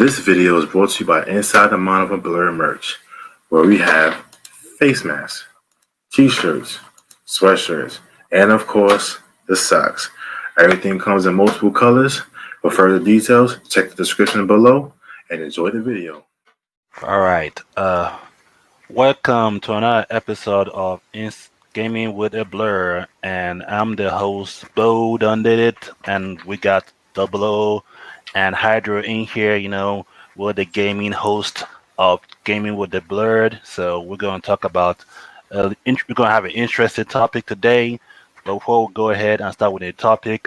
This video is brought to you by Inside the Mind of a Blerd merch, where we have face masks, t-shirts, sweatshirts, and of course, the socks. Everything comes in multiple colors. For further details, check the description below and enjoy the video. All right. Welcome to another episode of Gaming with a Blur, and I'm the host, Bo Done Did It, and we got Double O and Hydro in here. We're the gaming host of Gaming with the Blurred, so we're going to talk about. We're going to have an interesting topic today. But before we go ahead and start with the topic,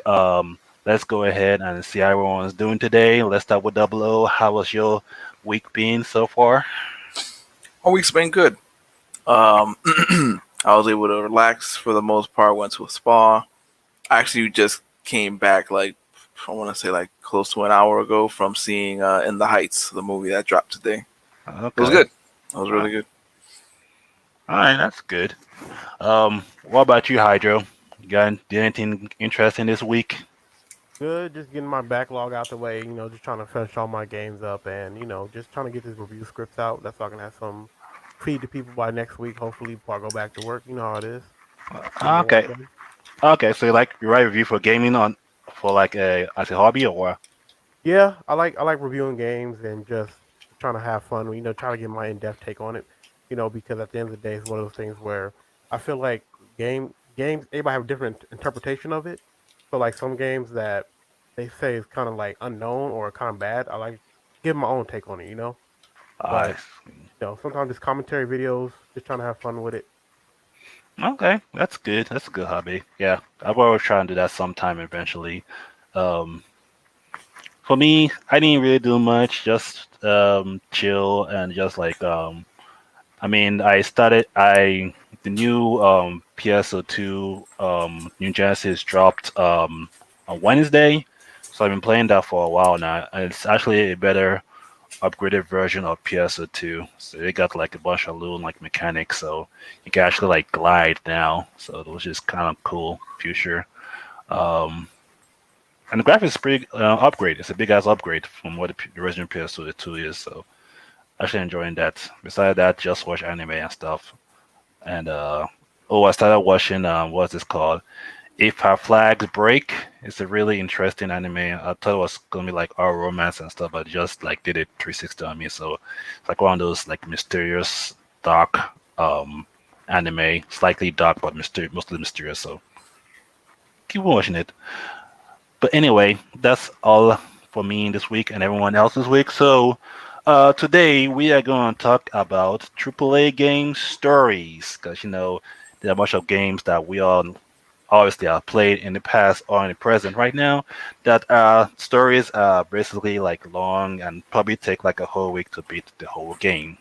let's go ahead and see how everyone's doing today. Let's start with Double O. How was your week been so far? My week's been good. I was able to relax for the most part. Went to a spa. I actually just came back, I want to say close to an hour ago from seeing In the Heights, the movie that dropped today. Okay. It was good. It was really good. All right, that's good. What about you, Hydro? Did anything interesting this week? Good, just getting my backlog out the way, just trying to finish all my games up and, just trying to get this review scripts out. That's so I can have some feed to people by next week, hopefully, before I go back to work. You know how it is. Okay. Okay, so you write review for gaming for as a hobby or what? Yeah, I like reviewing games and just trying to have fun, trying to get my in-depth take on it, because at the end of the day, it's one of those things where I feel like games, everybody have a different interpretation of it. So like some games that they say is kind of like unknown or kind of bad, I like give my own take on it, But sometimes it's commentary videos, just trying to have fun with it. Okay, that's good. That's a good hobby. Yeah, I've always tried to do that sometime eventually. For me, I didn't really do much, just chill and just the new PSO2 New Genesis dropped on Wednesday, so I've been playing that for a while now. And it's actually a better upgraded version of PSO2. So they got a bunch of little mechanics, so you can actually glide now. So it was just kind of cool future. And the graphics is pretty upgrade. It's a big ass upgrade from what the original PSO2 is. So actually enjoying that. Besides that, just watch anime and stuff. And I started watching what's this called? If Our Flags Break. It's a really interesting anime. I thought it was gonna be our romance and stuff, but it just did it 360 on me. So it's one of those mysterious dark anime, slightly dark but mostly mysterious. So keep watching it. But anyway, that's all for me this week and everyone else this week. So today we are going to talk about AAA game stories because there are a bunch of games that we all obviously have played in the past or in the present right now that stories are basically long and probably take a whole week to beat the whole game.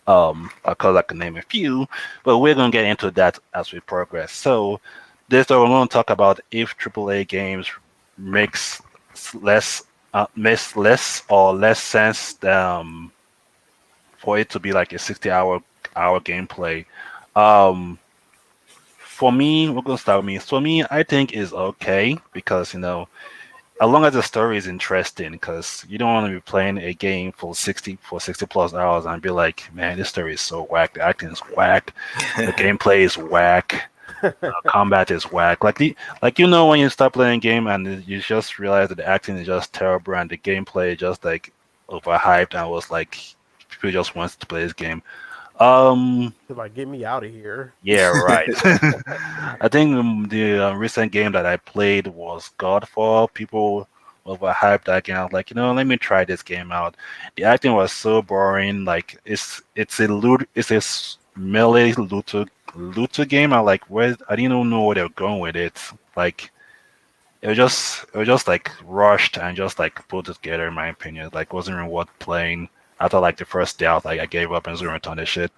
I can name a few, but we're going to get into that as we progress. So this we're going to talk about if AAA games makes less or less sense for it to be a 60-hour gameplay. For me, we're gonna start with me. For me, I think is okay because as long as the story is interesting, because you don't want to be playing a game for 60 plus hours and be like, man, this story is so whack. The acting is whack. The gameplay is whack. Combat is whack. When you start playing a game and you just realize that the acting is just terrible and the gameplay is just overhyped and was people just wants to play this game. Get me out of here. Yeah, right. I think the recent game that I played was Godfall. People overhyped that game. I was like, let me try this game out. The acting was so boring. It's a melee looter game. I didn't even know where they were going with it. It was just rushed and just put together in my opinion. Wasn't even worth playing. After the first day, I gave up and zero on this shit.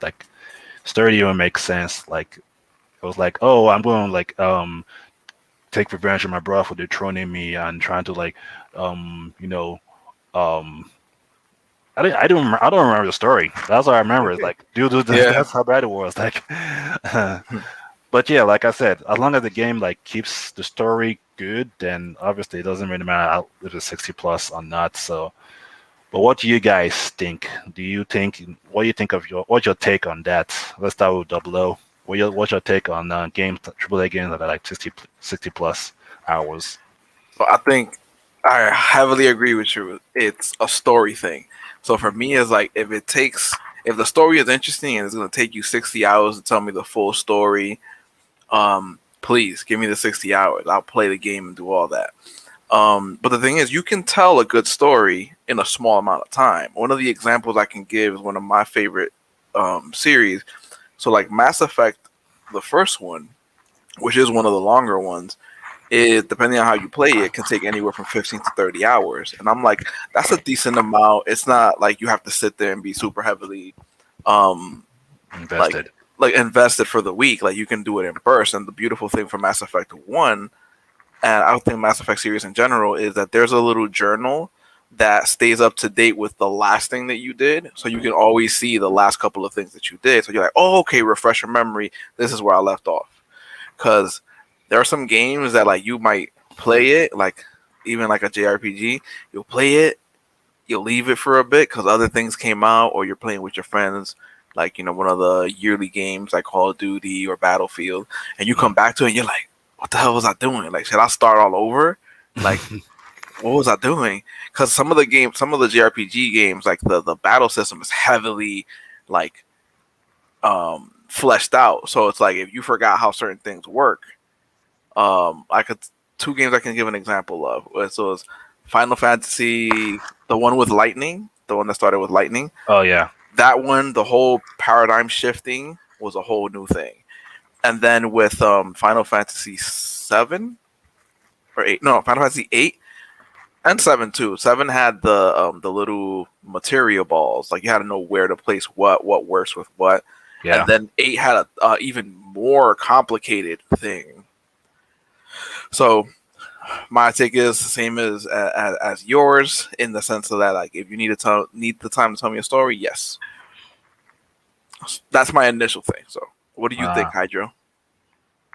Story didn't even make sense. It was oh, I'm going to take revenge on my brother for dethroning me and trying to I don't remember the story. That's all I remember. It's dude, that's how bad it was. But yeah, like I said, as long as the game keeps the story good, then obviously it doesn't really matter if it's 60 plus or not. So. But what do you guys think? What do you think of what's your take on that? Let's start with Double O. What's your take on games, AAA games that are like 60 plus hours? So I think I heavily agree with you. It's a story thing. So for me, it's like if the story is interesting and it's going to take you 60 hours to tell me the full story, please give me the 60 hours. I'll play the game and do all that. But the thing is, you can tell a good story in a small amount of time. One of the examples I can give is one of my favorite series. So like Mass Effect, the first one, which is one of the longer ones, it, depending on how you play it, can take anywhere from 15 to 30 hours. And I'm like, that's a decent amount. It's not like you have to sit there and be super heavily Invested. like invested for the week. Like you can do it in bursts. And the beautiful thing for Mass Effect 1, and I think Mass Effect series in general, is that there's a little journal that stays up to date with the last thing that you did. So you can always see the last couple of things that you did. So you're like, oh, okay, refresh your memory. This is where I left off. Because there are some games that like you might play it, like even like a JRPG, you'll play it, you'll leave it for a bit because other things came out, or you're playing with your friends, like one of the yearly games like Call of Duty or Battlefield, and you come back to it and you're like, what the hell was I doing? Like, should I start all over? Like, what was I doing? Because some of the JRPG games, like the battle system is heavily like fleshed out. So it's like if you forgot how certain things work, two games I can give an example of. So it's Final Fantasy, the one with lightning, the one that started with lightning. Oh yeah, that one, the whole paradigm shifting was a whole new thing. And then with Final Fantasy 7 or 8, no, Final Fantasy 8 and 7 too. 7 had the little materia balls, like you had to know where to place what works with what. yeah. And then 8 had a even more complicated thing. So my take is the same as yours, in the sense of that, like, if you need the time to tell me a story, yes, that's my initial thing. So, what do you think, Hydro?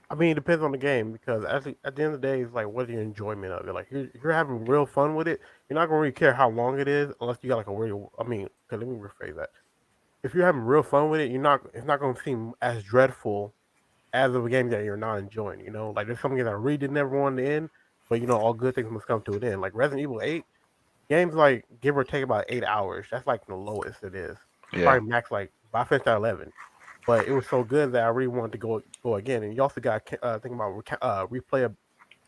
I mean, it depends on the game, because at the end of the day, it's like, what is your enjoyment of it? Like, if you're having real fun with it, you're not gonna really care how long it is, unless you got like a real. I mean, let me rephrase that. If you're having real fun with it, it's not gonna seem as dreadful as of a game that you're not enjoying. Like there's some games that I really did never want to end, but all good things must come to an end. Like Resident Evil 8, games like give or take about 8 hours. That's like the lowest it is. Yeah. Probably max like, I finished at 11. But it was so good that I really wanted to go again. And you also got to think about replay.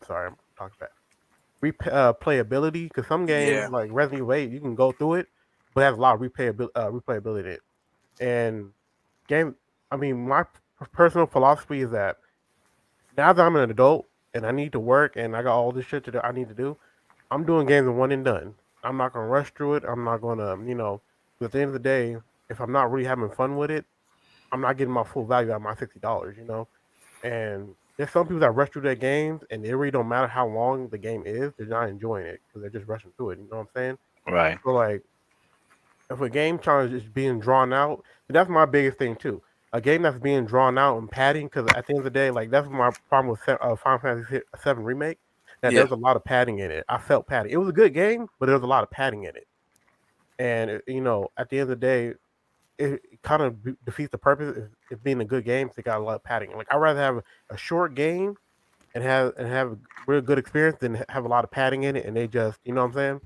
Sorry, I'm talking fast. Replayability, because some games like Resident Evil 8, you can go through it, but it has a lot of replayability in it. And my personal philosophy is that now that I'm an adult and I need to work and I got all this shit I need to do, I'm doing games in one and done. I'm not gonna rush through it. I'm not gonna, at the end of the day, if I'm not really having fun with it, I'm not getting my full value out of my $60. And there's some people that rush through their games and it really don't matter how long the game is, they're not enjoying it because they're just rushing through it. You know what I'm saying? Right. So like, if a game challenge is being drawn out, that's my biggest thing too. A game that's being drawn out and padding, because at the end of the day, like that's my problem with Final Fantasy VII Remake. That there's a lot of padding in it. I felt padding. It was a good game, but there was a lot of padding in it. And at the end of the day, it kind of defeats the purpose of being a good game. If it got a lot of padding. Like I'd rather have a short game and have a real good experience than have a lot of padding in it. And they just, you know what I'm saying?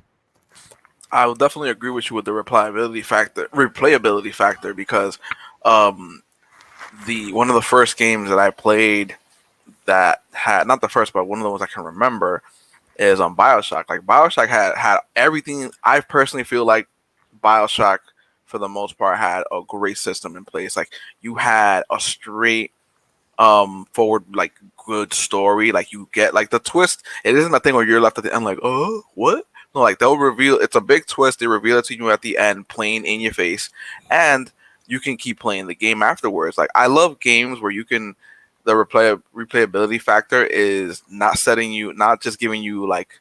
I will definitely agree with you with the replayability factor, because one of the first games that I played that had, not the first, but one of the ones I can remember, is on BioShock. Like BioShock had everything. I personally feel like BioShock, for the most part, had a great system in place. Like you had a straight forward, like good story. Like you get like the twist. It isn't a thing where you're left at the end like, oh, what? No, like they'll reveal. It's a big twist. They reveal it to you at the end, plain in your face, and you can keep playing the game afterwards. Like I love games where you can. The replayability factor is not just giving you like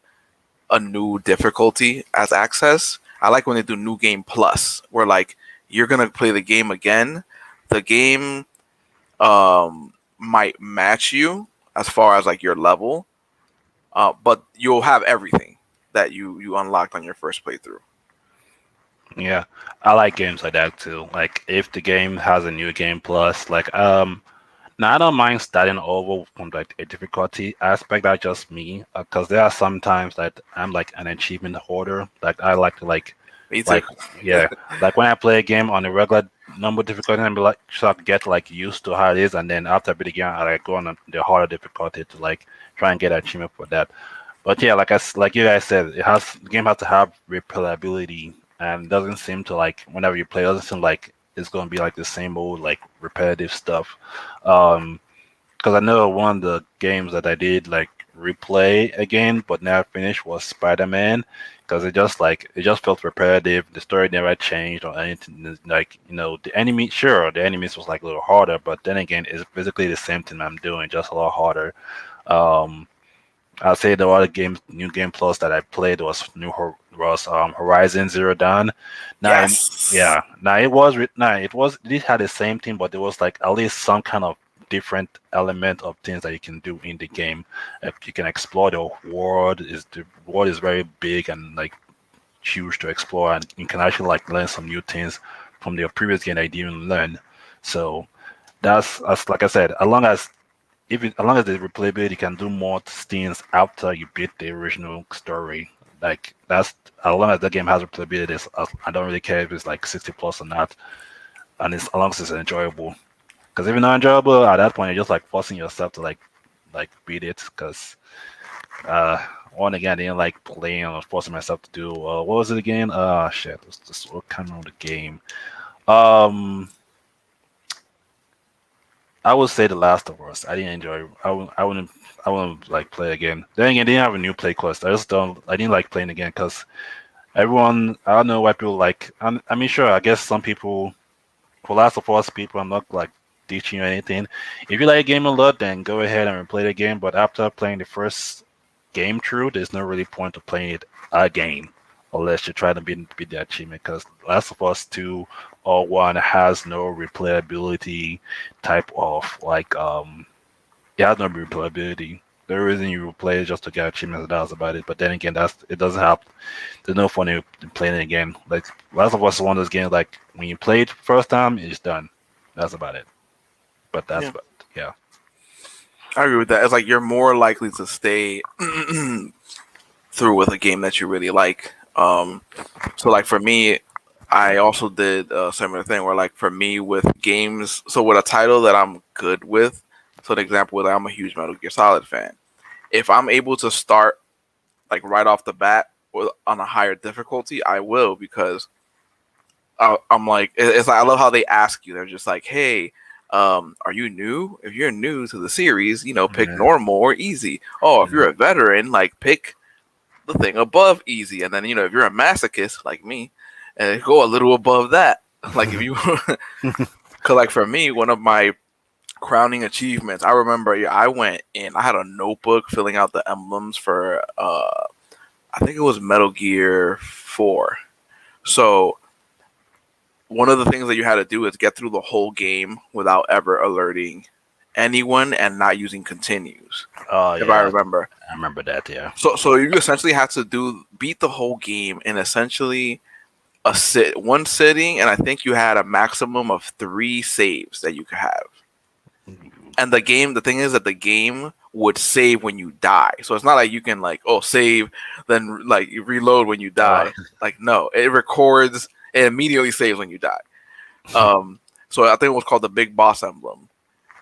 a new difficulty as access. I like when they do New Game Plus, where like you're gonna play the game again. The game might match you as far as like your level, but you'll have everything that you unlocked on your first playthrough. Yeah, I like games like that too. Like if the game has a new game plus, like now I don't mind starting over from like a difficulty aspect. That's just me, because there are some times that I'm like an achievement hoarder. Like I like to Me too. like yeah, like when I play a game on a regular number difficulty, and be like so I can get like used to how it is, and then after a bit again, I like go on the harder difficulty to like try and get an achievement for that. But yeah, like you guys said, the game has to have replayability, and it doesn't seem to like whenever you play, it doesn't seem like it's gonna be like the same old like repetitive stuff. Um, because I know one of the games that I did like replay again, but never finished was Spider-Man, because it just felt repetitive. The story never changed or anything. Like the enemies was like a little harder, but then again, it's basically the same thing I'm doing, just a lot harder. Um, I'll say the other games, new game plus that I played was Horizon Zero Dawn. Now, Yes. yeah, now it was it did had the same thing, but there was like at least some kind of different element of things that you can do in the game. Like you can explore the world is very big and like huge to explore, and you can actually like learn some new things from the previous game that you didn't even learn. So that's as like I said, as long as the replayability can do more things after you beat the original story, like that's as long as the game has replayability, I don't really care if it's like 60 plus or not, and as long as it's enjoyable. Because if it's not enjoyable, at that point you're just like forcing yourself to like beat it. Because uh, one again, I didn't like playing or forcing myself to do. What was it again? Shit, it's just what kind of the game? Um, I would say The Last of Us. I didn't enjoy. I wouldn't like play again. Then again, they didn't have a new play quest. I just don't. I didn't like playing again because everyone. I don't know why people like. I mean, sure. I guess some people. For Last of Us people, I'm not like teaching you anything. If you like a game a lot, then go ahead and play the game. But after playing the first game through, there's no really point to playing it again, unless you try to beat the achievement. Because Last of Us 2 or 1 has no replayability type of like it has no replayability. The reason you play is just to get achievements, and that's about it. But then again, it doesn't have. There's no fun in playing it again. Like Last of Us is one of those games like when you play it first time, it's done. That's about it. But Yeah, yeah. I agree with that. It's like you're more likely to stay through with a game that you really like. So like for me, I also did a similar thing where like for me with games, so with a title that I'm good with, so an example with I'm a huge Metal Gear Solid fan. If I'm able to start like right off the bat with, on a higher difficulty, I will because I'm like it's like I love how they ask you. They're just like, hey. Are you new? If you're new to the series, pick Yeah. normal or easy. Oh, if Yeah. you're a veteran, like pick the thing above easy, and then if you're a masochist like me, and go a little above that. Like if you, cause like for me, one of my crowning achievements, I remember I went in, I had a notebook filling out the emblems for, I think it was Metal Gear 4. So one of the things that you had to do is get through the whole game without ever alerting anyone and not using continues, Oh if I yeah, remember. I remember that. Yeah. So you essentially had to beat the whole game in essentially one sitting, and I think you had a maximum of 3 saves that you could have. And the thing is that the game would save when you die. So it's not like you can like save, then like you reload when you Uh, die. Like no, it records, it immediately saves when you die. So I think it was called the Big Boss Emblem,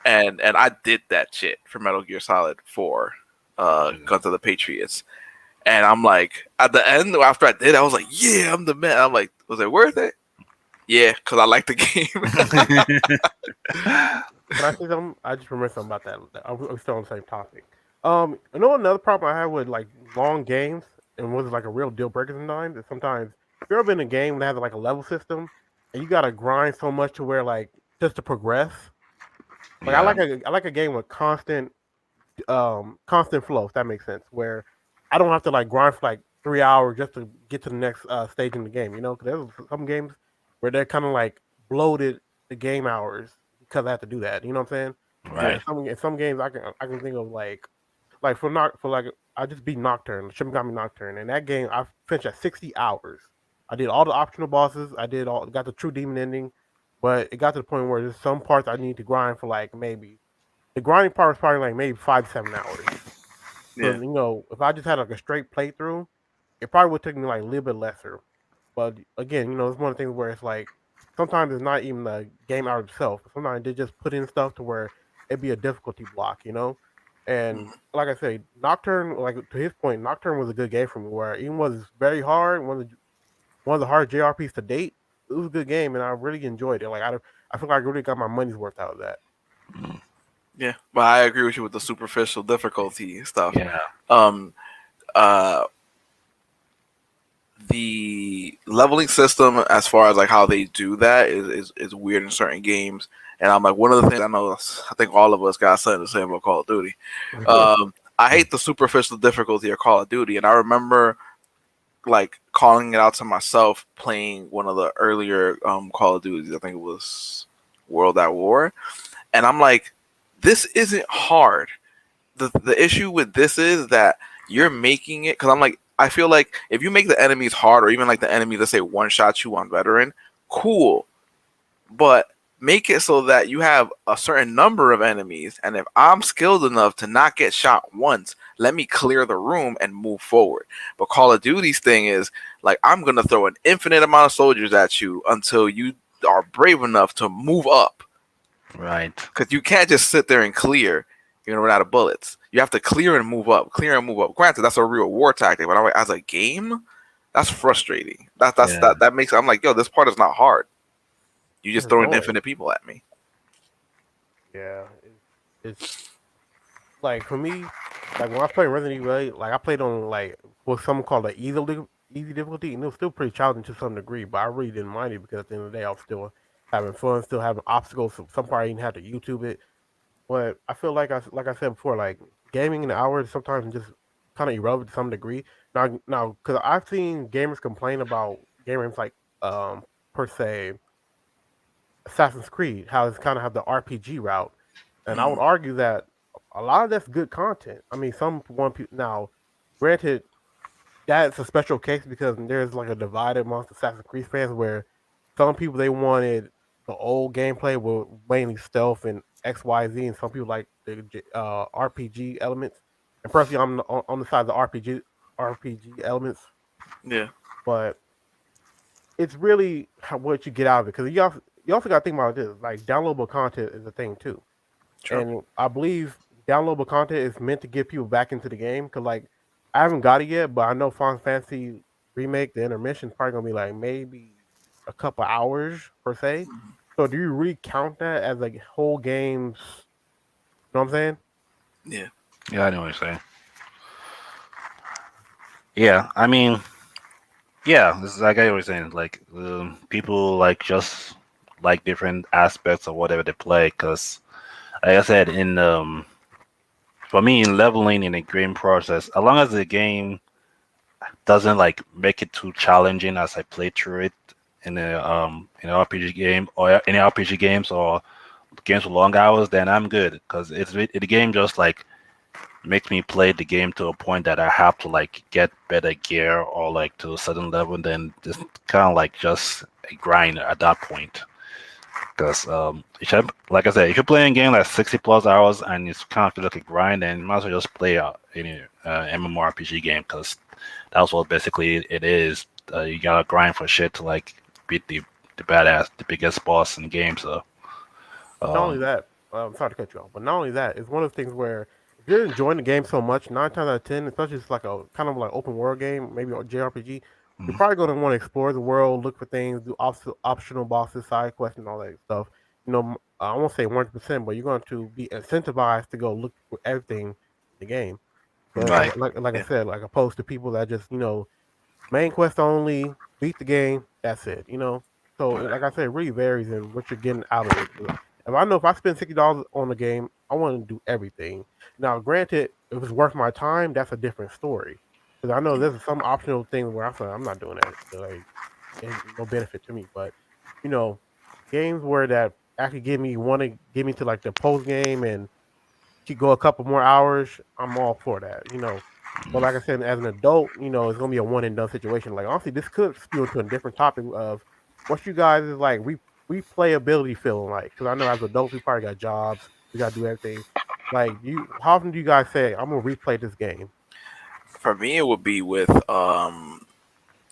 and I did that shit for Metal Gear Solid 4, Guns of the Patriots. And I'm like, at the end, after I did, I was like, yeah, I'm the man. I'm like, was it worth it? Yeah, because I like the game. Can I say something? I just remember something about that. I'm still on the same topic. I know another problem I have with like long games and was like a real deal breaker sometimes is sometimes if you're ever in a game that has like a level system and you gotta grind so much to where like just to progress. Like yeah. I like a game with constant flow, if that makes sense, where I don't have to like grind for like 3 hours just to get to the next stage in the game. Because there's some games where they're kind of like bloated the game hours because I have to do that. You know what I'm saying? Right. In some games I can think of like for not for like I just beat Nocturne, Shin Megami Nocturne, and that game I finished at 60 hours. I did all the optional bosses. I did all got the true demon ending, but it got to the point where there's some parts I need to grind for like maybe the grinding part was probably like maybe 5 to 7 hours. So Yeah. if I just had like a straight playthrough, it probably would take me like a little bit lesser. But again, it's one of the things where it's like sometimes it's not even the game out itself. Sometimes they just put in stuff to where it'd be a difficulty block. And Mhm. like I say, Nocturne, like to his point, Nocturne was a good game for me. Where even was very hard, one of the hardest JRPGs to date. It was a good game, and I really enjoyed it. Like I feel like I really got my money's worth out of that. Yeah, but I agree with you with the superficial difficulty stuff. Yeah. Um, uh, the leveling system, as far as like how they do that, is weird in certain games. And I'm like, one of the things I know, I think all of us got something to say about Call of Duty. I hate the superficial difficulty of Call of Duty, and I remember like calling it out to myself playing one of the earlier Call of Duties. I think it was World at War, and I'm like, this isn't hard. The issue with this is that you're making it because I'm like, I feel like if you make the enemies hard, or even like the enemy, let's say one shot you on veteran, cool, but make it so that you have a certain number of enemies, and if I'm skilled enough to not get shot once, let me clear the room and move forward. But Call of Duty's thing is like, I'm gonna throw an infinite amount of soldiers at you until you are brave enough to move up, Right. because you can't just sit there and clear. You're gonna run out of bullets. You have to clear and move up, clear and move up. Granted, that's a real war tactic, but I'm like, as a game, that's frustrating. Yeah. That makes. I'm like, yo, this part is not hard. You It's just throwing annoying. infinite people at me. Yeah, it's like for me, like when I was playing Resident Evil 8, like I played on like what some call the easy difficulty, and it was still pretty challenging to some degree. But I really didn't mind it because at the end of the day, I was still having fun, still having obstacles. So some part I even had to YouTube it. But I feel like I said before, like gaming in hours sometimes just kind of irrelevant to some degree. Now, because I've seen gamers complain about gamers like per se Assassin's Creed, how it's kind of have the RPG route, and I would Mm, argue that a lot of that's good content. I mean, now, granted, that's a special case because there's like a divide amongst Assassin's Creed fans where some people they wanted the old gameplay with mainly stealth and XYZ, and some people like the RPG elements. And personally, I'm on the side of the RPG elements, yeah, but it's really what you get out of it because you also got to think about this like downloadable content is a thing too, true. and I believe downloadable content is meant to get people back into the game because like I haven't got it yet, but I know Final Fantasy remake the intermission is probably gonna be like maybe a couple hours per se. So do you really count that as like whole games? You know what I'm saying? Yeah, Yeah, I know what you're saying. Yeah, I mean, yeah, this is like I was saying, like people like just like different aspects of whatever they play. Because, like I said, in for me, in leveling in a game process, as long as the game doesn't like make it too challenging as I play through it in an RPG game or any RPG games or games with long hours, then I'm good. Because the game just like makes me play the game to a point that I have to like get better gear or like to a certain level, then it's kind of like just a grind at that point. Because like I said, if you're playing a game like 60 plus hours and it's kind of feel like a grind, then you might as well just play any MMORPG game because that's what basically it is. You gotta grind for shit to like beat the biggest boss in the game. So Not only um, that, I'm sorry to cut you off, but not only that, it's one of the things where if you're enjoying the game so much, 9 times out of 10, especially if it's like a kind of like open world game, maybe a JRPG, you're mhm. probably going to want to explore the world, look for things, do optional bosses, side quests, and all that stuff. I won't say 100%, but you're going to be incentivized to go look for everything in the game. So Right. like I yeah, said, like opposed to people that just main quest only, beat the game, that's it. So like I said, it really varies in what you're getting out of it. If I know if I spend $60 on the game, I want to do everything. Now, granted, if it's worth my time, that's a different story. Because I know there's some optional thing where I say I'm not doing that. Like, ain't no benefit to me. But you know, games where that actually want to give me to like the post game and keep go a couple more hours, I'm all for that. But like I said, as an adult, it's gonna be a one and done situation. Like honestly, this could spew into a different topic of what you guys is like replayability feeling like. Because I know as adults, we probably got jobs, we gotta do everything. Like, how often do you guys say I'm gonna replay this game? For me, it would be with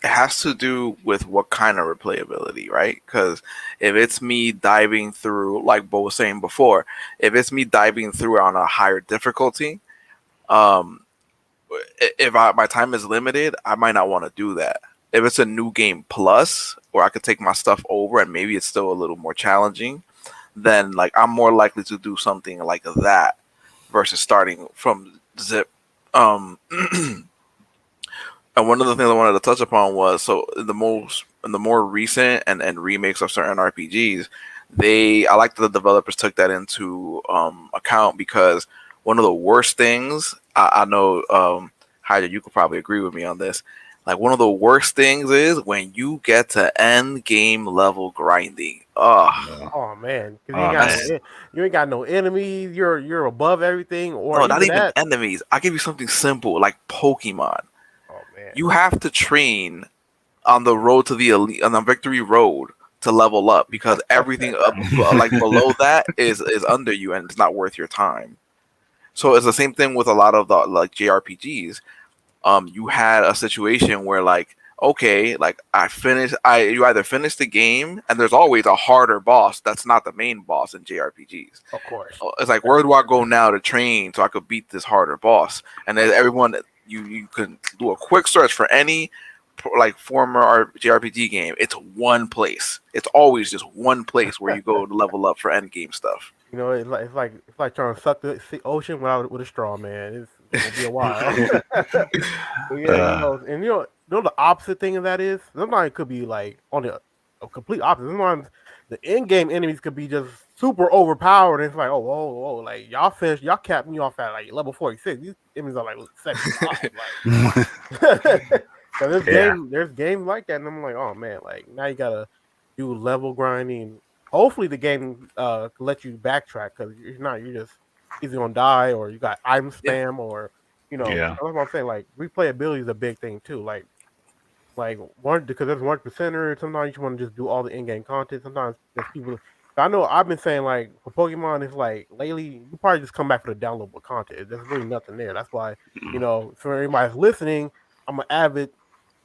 it has to do with what kind of replayability, right? Because if it's me diving through, like Bo was saying before, if it's me diving through on a higher difficulty, um, if my time is limited, I might not want to do that. If it's a new game plus, where I could take my stuff over and maybe it's still a little more challenging, then like I'm more likely to do something like that versus starting from zip. Um, And one of the things I wanted to touch upon was so in the more recent and remakes of certain RPGs, I like that the developers took that into account because one of the worst things I know, Hyder, you could probably agree with me on this. Like one of the worst things is when you get to end game level grinding. Oh, Yeah. Oh man, because Oh man. you ain't got no enemies. You're above everything, or no, not either even that. enemies. I'll give you something simple like Pokemon. Oh man. You have to train on the road to the elite, on the victory road to level up because everything up like below that is under you and it's not worth your time. So it's the same thing with a lot of the like JRPGs. You had a situation where like okay, like you either finish the game and there's always a harder boss that's not the main boss in JRPGs. Of course. It's like where do I go now to train so I could beat this harder boss? And then everyone you can do a quick search for any like former JRPG game. It's one place. It's always just one place where you go to level up for end game stuff. It's like trying to suck the ocean with a straw, man. It's gonna be a while. But yeah, Uh, and the opposite thing of that is sometimes it could be like on a complete opposite. Sometimes the in-game enemies could be just super overpowered, and it's like, oh, like y'all capped me off at like level 46. These enemies are like 75. Like, because yeah. there's games like that, and I'm like, oh man, like now you gotta do level grinding. Hopefully, the game let you backtrack because if not, you're just either gonna die or you got item Yeah. spam or Yeah. that's what I'm saying. Like replayability is a big thing too. Like one because there's 1%er. Sometimes you want to just do all the in-game content. Sometimes there's people. I know I've been saying like for Pokemon, it's like lately you probably just come back for the downloadable content. There's really nothing there. That's why for everybody listening, I'm an avid,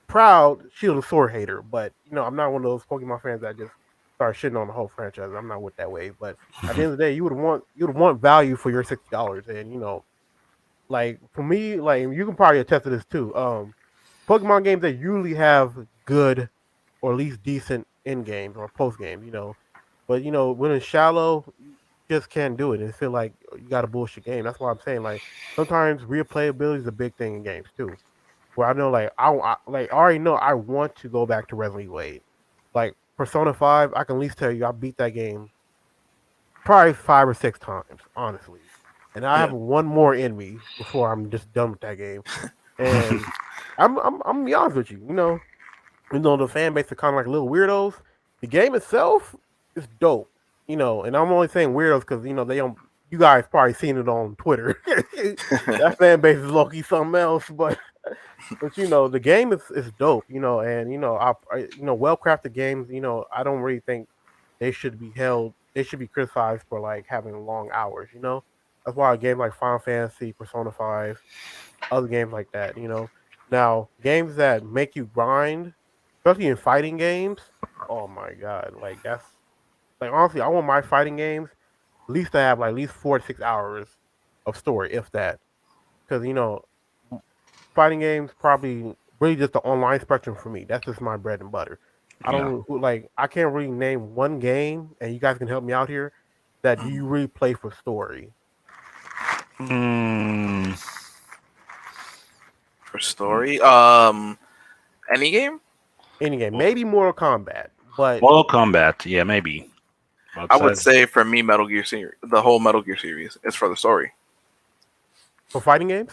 proud Shield and Sword hater. But I'm not one of those Pokemon fans that just start shitting on the whole franchise. I'm not with that way. But at the end of the day, you would want value for your $60, and like for me, like you can probably attest to this too. Pokemon games that usually have good or at least decent end games or post games, But when it's shallow, you just can't do it and feel like you got a bullshit game. That's why I'm saying like sometimes replayability is a big thing in games too. Where I know like I already know I want to go back to Resident Evil 8. Like Persona 5, I can at least tell you I beat that game probably 5 or 6 times, honestly. And I have Yeah. one more in me before I'm just done with that game. And I'm gonna be honest with you, the fan base are kind of like little weirdos. The game itself is dope, and I'm only saying weirdos because they don't. You guys probably seen it on Twitter. That fan base is low key something else, but the game is dope, and well crafted games. I don't really think they should be held. They should be criticized for like having long hours. That's why a game like Final Fantasy, Persona 5, other games like that. Now games that make you grind, especially in fighting games. Oh my god, like that's like honestly, I want my fighting games at least to have like at least 4 to 6 hours of story, if that. Because fighting games probably really just the online spectrum for me. That's just my bread and butter. I Yeah. don't like. I can't really name one game, and you guys can help me out here. That do you really play for story? Mm, For story, any game. Any game, maybe Mortal Kombat, but Mortal Kombat. Yeah, maybe. I would Outside, say for me, Metal Gear series, the whole Metal Gear series is for the story. for fighting games,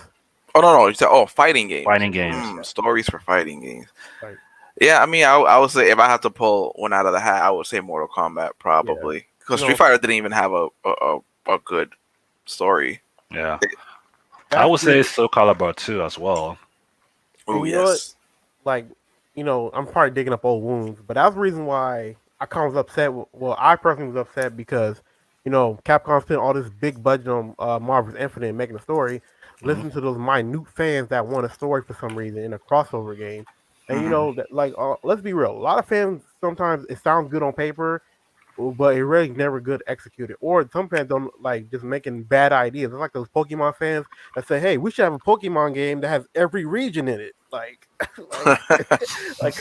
Oh no, you said fighting games. fighting games. Stories for fighting games. like Yeah, I mean, I would say if I had to pull one out of the hat, I would say Mortal Kombat probably because You Street know, Fighter didn't even have a good story. Yeah. I That's would say Soul Calibur 2 as well. Oh and you know what? yes. Like, I'm probably digging up old wounds, but that was the reason why I kind of was upset. Well, I personally was upset because, Capcom spent all this big budget on Marvel's Infinite and making a story. Mhm. Listen to those minute fans that want a story for some reason in a crossover game, and that like let's be real, a lot of fans sometimes it sounds good on paper, but it really never good executed. Or some fans don't like just making bad ideas. It's like those Pokemon fans that say, "Hey, we should have a Pokemon game that has every region in it." Like, like, like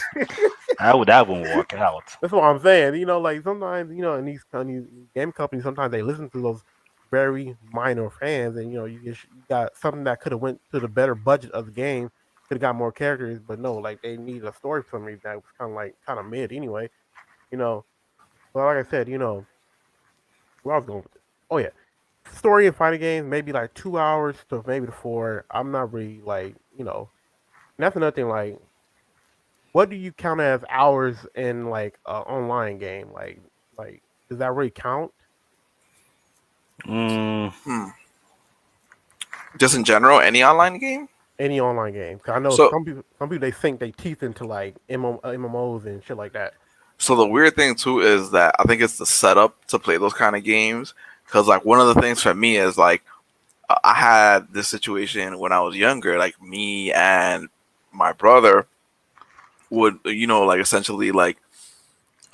That won't work out. that's what I'm saying. Like sometimes in these game companies, sometimes they listen to those very minor fans, and you got something that could have went to the better budget of the game, could have got more characters, but no, like they need a story for some reason that was kind of mid anyway. You know, but like I said, where I was going with this. Oh yeah, story and fighting games maybe like 2 hours to maybe to four. I'm not really like And that's another thing. Like, what do you count as hours in like an online game? Like does that really count? Mm, Hmm. Just in general, any online game. Any online game? 'Cause I know So some people they sink their teeth into like MMOs and shit like that. So the weird thing too is that I think it's the setup to play those kind of games. Because like one of the things for me is like I had this situation when I was younger. Like me and my brother would like essentially like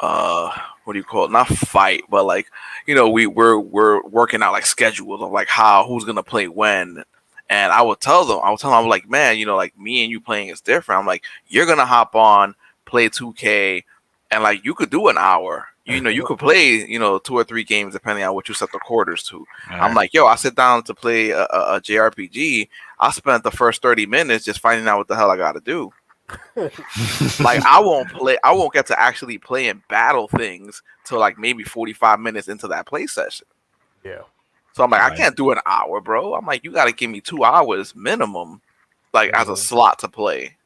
what do you call it? Not fight, but like we're working out like schedules of like how who's gonna play when. And I would tell them, I'm like, man, like me and you playing is different. I'm like, you're gonna hop on, play 2K, and like you could do an hour. You could play, 2 or 3 games depending on what you set the quarters to. I'm right. like, yo, I sit down to play a JRPG. I spent the first 30 minutes just finding out what the hell I got to do. Like I won't get to actually play and battle things till like maybe 45 minutes into that play session. Yeah. So I'm like, I Right. can't do an hour, bro. I'm like, you got to give me 2 hours minimum, like as a slot to play.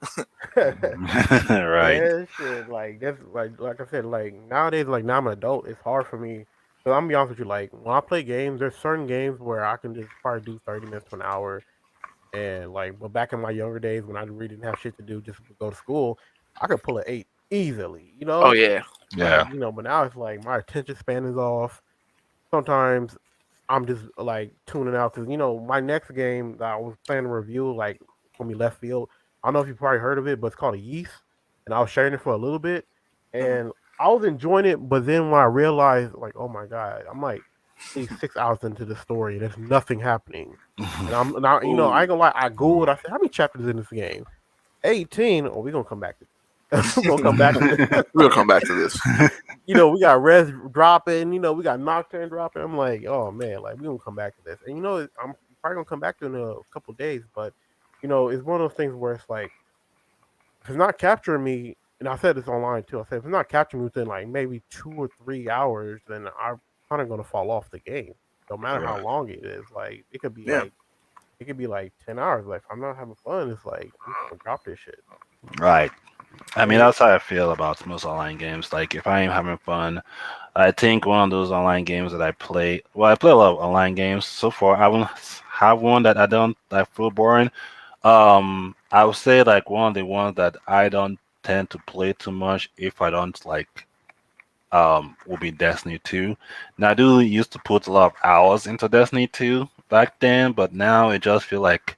Right. Yeah, shit. Like that's like I said. Like nowadays, like now I'm an adult. It's hard for me. So I'm gonna be honest with you. Like when I play games, there's certain games where I can just probably do 30 minutes to an hour. And like, but back in my younger days when I really didn't have shit to do, just go to school, I could pull an 8 easily. Oh yeah, Yeah. But now it's like my attention span is off. Sometimes I'm just like tuning out because my next game that I was planning to review like from me left field. I don't know if you probably heard of it, but it's called a Yeast, and I was sharing it for a little bit, and I was enjoying it. But then when I realized, like, oh my god, I'm like 6 hours into the story, and there's nothing happening, and I'm now I ain't gonna lie, I googled, I said, how many chapters in this game? 18. Oh, we're gonna come back to this. We're gonna come back to this. we'll come back to this. We got Res dropping, we got Nocturne dropping. I'm like, oh man, like we gonna come back to this. And I'm probably gonna come back to it in a couple of days, but it's one of those things where it's like if it's not capturing me, and I said this online too. I said if it's not capturing me within like maybe 2 or 3 hours, then I'm kind of gonna fall off the game. No matter how Right. long it is. Like it could be Yeah. it could be like 10 hours. Like if I'm not having fun, it's like I'm gonna drop this shit. Right. I mean, that's how I feel about most online games. Like, if I am having fun, I think one of those online games that I play. Well, I play a lot of online games so far. I won't have one that I feel boring. I would say like one of the ones that I don't tend to play too much if I don't like will be Destiny 2. Now I do used to put a lot of hours into Destiny 2 back then, but now it just feel like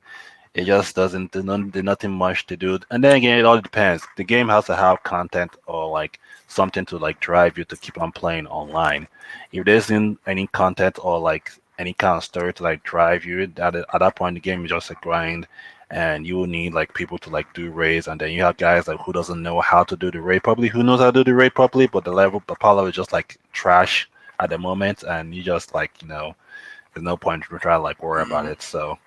it just doesn't do nothing much to do. And then again, it all depends. The game has to have content or like something to like drive you to keep on playing online. If there isn't any content or like any kind of story to like drive you, at that point the game is just a grind, and you will need like people to like do raids, and then you have guys like who doesn't know how to do the raid properly, who knows how to do the raid properly, but the power is just like trash at the moment, and you just like there's no point to try to like worry about it. So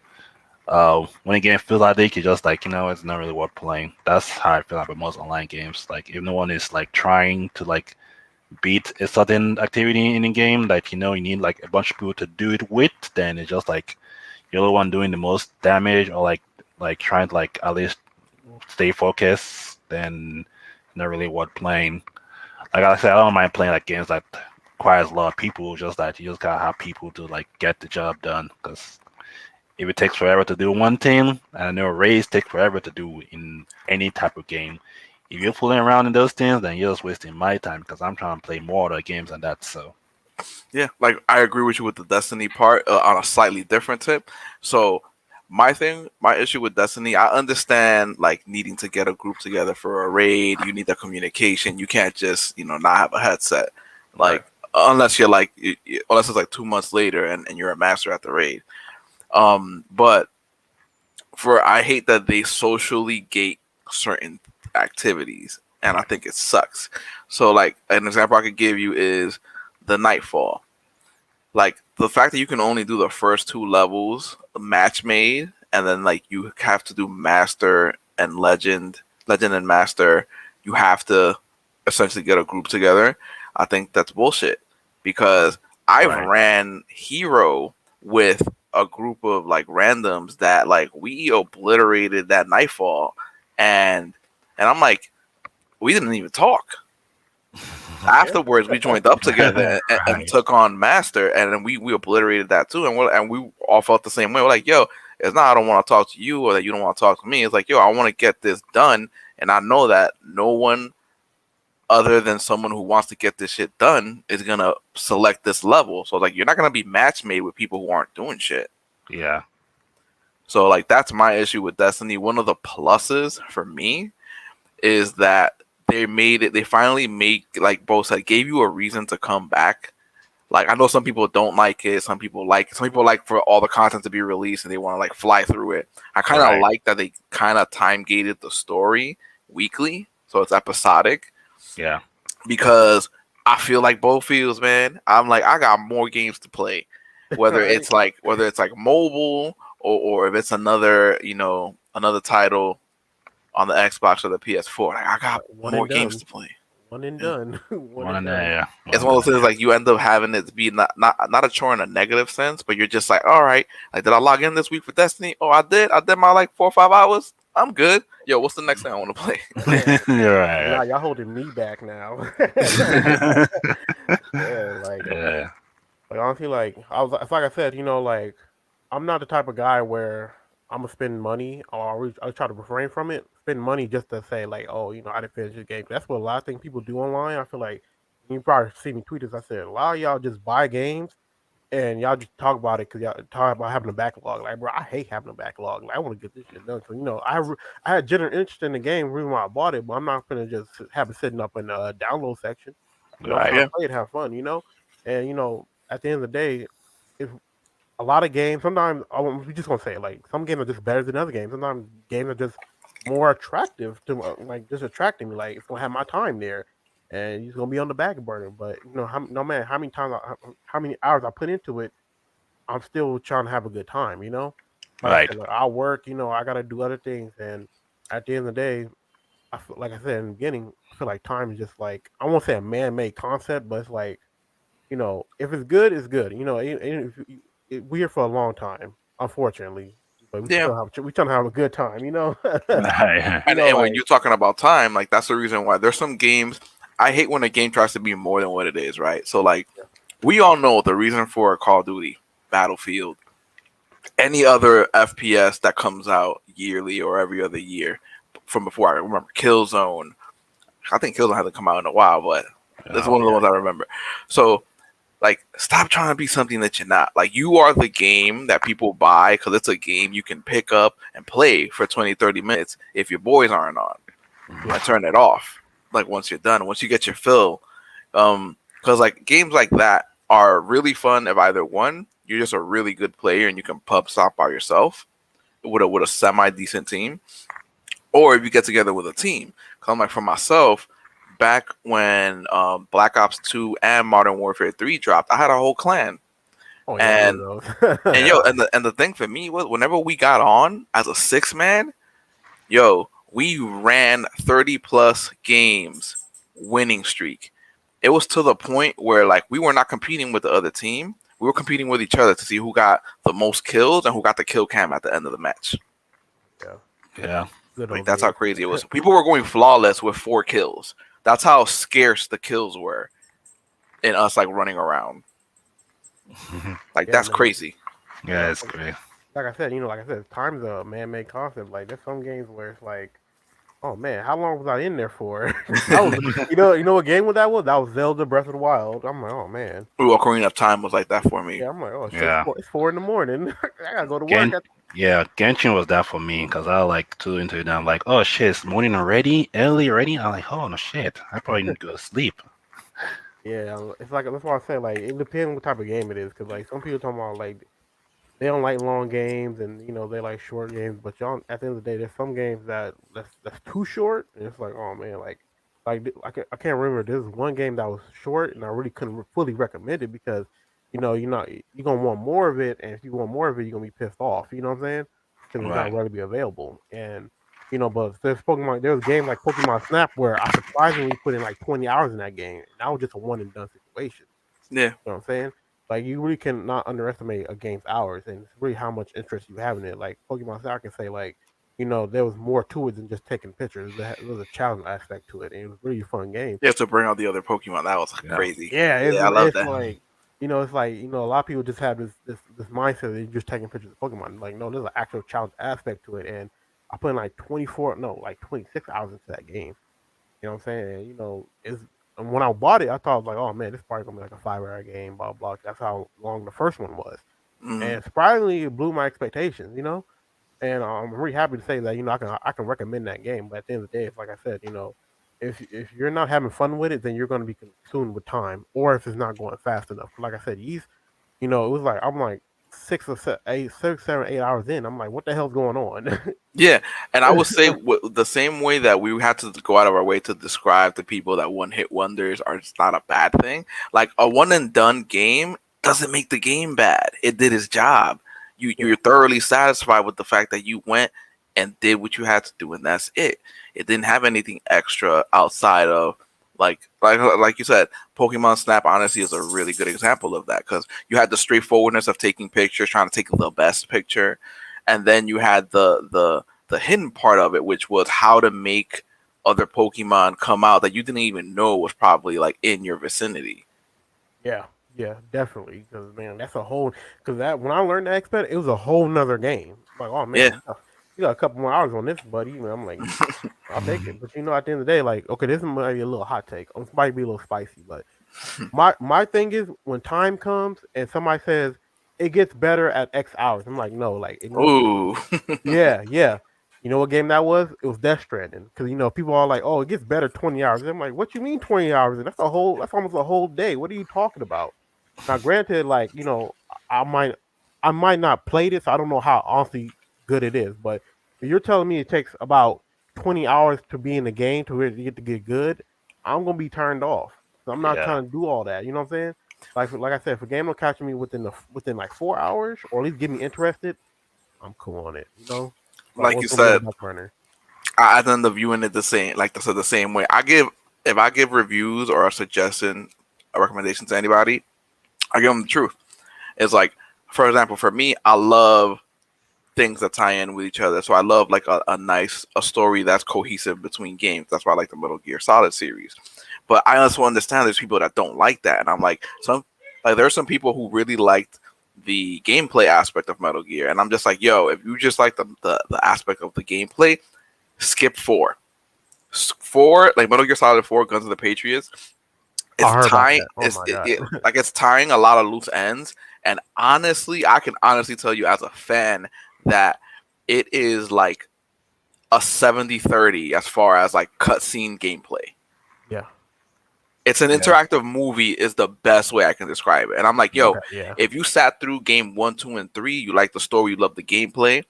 when a game feels like they could just like it's not really worth playing. That's how I feel about most online games. Like if no one is like trying to like beat a certain activity in the game, like you need like a bunch of people to do it with, then it's just like you're the one doing the most damage, or like trying to like at least stay focused, then not really worth playing. Like I said, I don't mind playing like games that requires a lot of people, just that you just gotta have people to like get the job done, because if it takes forever to do one thing, and I know raids take forever to do in any type of game. If you're fooling around in those things, then you're just wasting my time because I'm trying to play more other games than that. So Yeah, like I agree with you with the Destiny part on a slightly different tip. So my issue with Destiny, I understand like needing to get a group together for a raid. You need the communication. You can't just not have a headset, like unless you're like unless it's like 2 months later and you're a master at the raid. But I hate that they socially gate certain activities, and I think it sucks. So like an example I could give you is the Nightfall. Like the fact that you can only do the first 2 levels match made, and then like you have to do master and legend and master. You have to essentially get a group together. I think that's bullshit because I've ran hero with a group of like randoms that like we obliterated that Nightfall, and I'm like, we didn't even talk. Afterwards, we joined up together and took on Master, and then we obliterated that too. And we all felt the same way. We're like, yo, it's not I don't want to talk to you or that you don't want to talk to me. It's like, yo, I want to get this done, and I know that no one other than someone who wants to get this shit done is gonna select this level. So like, you're not gonna be match made with people who aren't doing shit. yeah, So like, that's my issue with Destiny. One of the pluses for me is that they finally make, like Bo said, gave you a reason to come back. Like I know some people don't like it, some people like for all the content to be released and they want to like fly through it. I kind of like that they kind of time gated the story weekly, so it's episodic. Yeah, because I feel like Bo feels, man. I'm like, I got more games to play, whether it's like mobile or if it's another title on the Xbox or the PS4. Like, I got more games to play. One and done. One and done. Yeah. It's one of those things like you end up having it to be not a chore in a negative sense, but you're just like, all right, like did I log in this week for Destiny? Oh, I did. I did my like 4 or 5 hours. I'm good. Yo, what's the next thing I want to play? You're right. Nah, y'all holding me back now. Like honestly, like it's like I said, like I'm not the type of guy where I'm gonna spend money or I try to refrain from it. Spend money just to say like, oh, I didn't finish the game. That's what a lot of things people do online. I feel like you probably see me tweet this. I said a lot of y'all just buy games and y'all just talk about it because y'all talk about having a backlog. Like, bro, I hate having a backlog. Like, I want to get this shit done. So, I had general interest in the game, reason why I bought it, but I'm not gonna just have it sitting up in the download section. I'm trying to play it, have fun, And at the end of the day, if a lot of games, sometimes we just gonna say it, like some games are just better than other games. Sometimes games are just more attractive to like just attracting me. Like it's gonna have my time there, and it's gonna be on the back burner. But no matter how many times, how many hours I put into it, I'm still trying to have a good time. Like I work. I gotta do other things, and at the end of the day, I feel like I said in the beginning, I feel like time is just like I won't say a man-made concept, but it's like if it's good, it's good. We're here for a long time, unfortunately. But we're trying to have a good time, And when you're talking about time, like that's the reason why there's some games. I hate when a game tries to be more than what it is, right? So like, we all know the reason for Call of Duty, Battlefield, any other FPS that comes out yearly or every other year from before. I remember Killzone. I think Killzone hasn't come out in a while, but that's one of the ones I remember. So like, stop trying to be something that you're not. Like, you are the game that people buy because it's a game you can pick up and play for 20, 30 minutes if your boys aren't on. And turn it off, like, once you're done. Once you get your fill. Because, like, games like that are really fun if either, one, you're just a really good player and you can pub stop by yourself with a semi-decent team. Or if you get together with a team. Because I'm like, for myself, back when Black Ops 2 and Modern Warfare 3 dropped, I had a whole clan. And the thing for me was whenever we got on as a 6-man, we ran 30 plus games winning streak. It was to the point where like we were not competing with the other team. We were competing with each other to see who got the most kills and who got the kill cam at the end of the match. Yeah. Like, that's how crazy it was. People were going flawless with 4 kills. That's how scarce the kills were in us like running around. Like that's crazy. Yeah, it's great. I said, like I said, time's a man-made concept. Like there's some games where it's like, oh man, how long was I in there for? That was, what game was that was? That was Zelda Breath of the Wild. I'm like, oh man, Ooh, Ocarina of Time was like that for me. yeah. I'm like, oh shit, Yeah. it's 4 in the morning. I gotta go to work. Gen yeah, Genshin was that for me because I like too into it. And I'm like, oh shit, it's morning already, early already. I'm like, oh no shit, I probably need to go to sleep. Yeah, it's like that's why I say like it depends what type of game it is. Cause like some people talking about like they don't like long games and they like short games. But y'all, at the end of the day, there's some games that's too short, and it's like, oh man, I can't remember. There's one game that was short, and I really couldn't fully recommend it because you're gonna want more of it, and if you want more of it, you're gonna be pissed off. You know what I'm saying? Because it's not Right. readily available, and but there's Pokemon. There's games like Pokemon Snap where I surprisingly put in like 20 hours in that game, and that was just a one and done situation. Yeah. You know what I'm saying? Like you really cannot underestimate a game's hours, and it's really how much interest you have in it. Like Pokemon Snap, I can say like, there was more to it than just taking pictures. There was a challenge aspect to it, and it was really a fun game. You have to bring out the other Pokemon. That was Yeah. crazy. Yeah, I love it's that. like it's like a lot of people just have this mindset that you're just taking pictures of Pokemon. Like no, there's an actual challenge aspect to it, and I put in like 26 hours into that game. You know what I'm saying? It's and when I bought it, I thought like, oh man, this is probably gonna be like a 5 hour game, blah blah. That's how long the first one was, Mhm. and surprisingly, it blew my expectations. And I'm really happy to say that I can recommend that game. But at the end of the day, it's like I said, if you're not having fun with it, then you're going to be consumed with time, or if it's not going fast enough. Like I said, it was like I'm like 6, 7, 8 hours in. I'm like, what the hell's going on? Yeah, and I would say the same way that we had to go out of our way to describe to people that one hit wonders are just not a bad thing. Like a one and done game doesn't make the game bad. It did its job. You're thoroughly satisfied with the fact that you went and did what you had to do, and that's it. It didn't have anything extra outside of like you said, Pokemon Snap honestly is a really good example of that because you had the straightforwardness of taking pictures, trying to take the best picture, and then you had the hidden part of it, which was how to make other Pokemon come out that you didn't even know was probably like in your vicinity. Yeah, definitely. Because man, that's a whole. Because that when I learned that expert, it was a whole nother game. Like, oh man, Yeah, you got a couple more hours on this, buddy. And I'm like, I'll take it. But at the end of the day, like, okay, this might be a little hot take. It might be a little spicy, but my thing is when time comes and somebody says it gets better at X hours, I'm like, no, like, ooh, yeah. You know what game that was? It was Death Stranding. Because people are like, oh, it gets better 20 hours. I'm like, what you mean 20 hours? And that's almost a whole day. What are you talking about? Now, granted, like I might, I might not play this. I don't know how honestly good it is, but if you're telling me it takes about 20 hours to be in the game to really get good, I'm gonna be turned off. So I'm not Yeah. trying to do all that. You know what I'm saying? Like I said, if a game will catch me within like 4 hours, or at least get me interested, I'm cool on it. Like like you what's gonna be the said, back burner? I end up viewing it the same, like I said, the same way. If I give reviews or a suggestion, a recommendation to anybody, I give them the truth. It's like, for example, for me, I love things that tie in with each other. So I love like a story that's cohesive between games. That's why I like the Metal Gear Solid series. But I also understand there's people that don't like that, and I'm like, there are some people who really liked the gameplay aspect of Metal Gear, and I'm just like, yo, if you just like the aspect of the gameplay, skip 4. 4, like Metal Gear Solid 4, Guns of the Patriots. I It's heard about tying. that. Oh my god. It's tying a lot of loose ends, and honestly, I can honestly tell you as a fan that it is like a 70-30 as far as like cutscene gameplay. Yeah. It's an interactive movie is the best way I can describe it. And I'm like, yo, Okay, yeah. if you sat through game 1, 2, and 3, you like the story, you love the gameplay,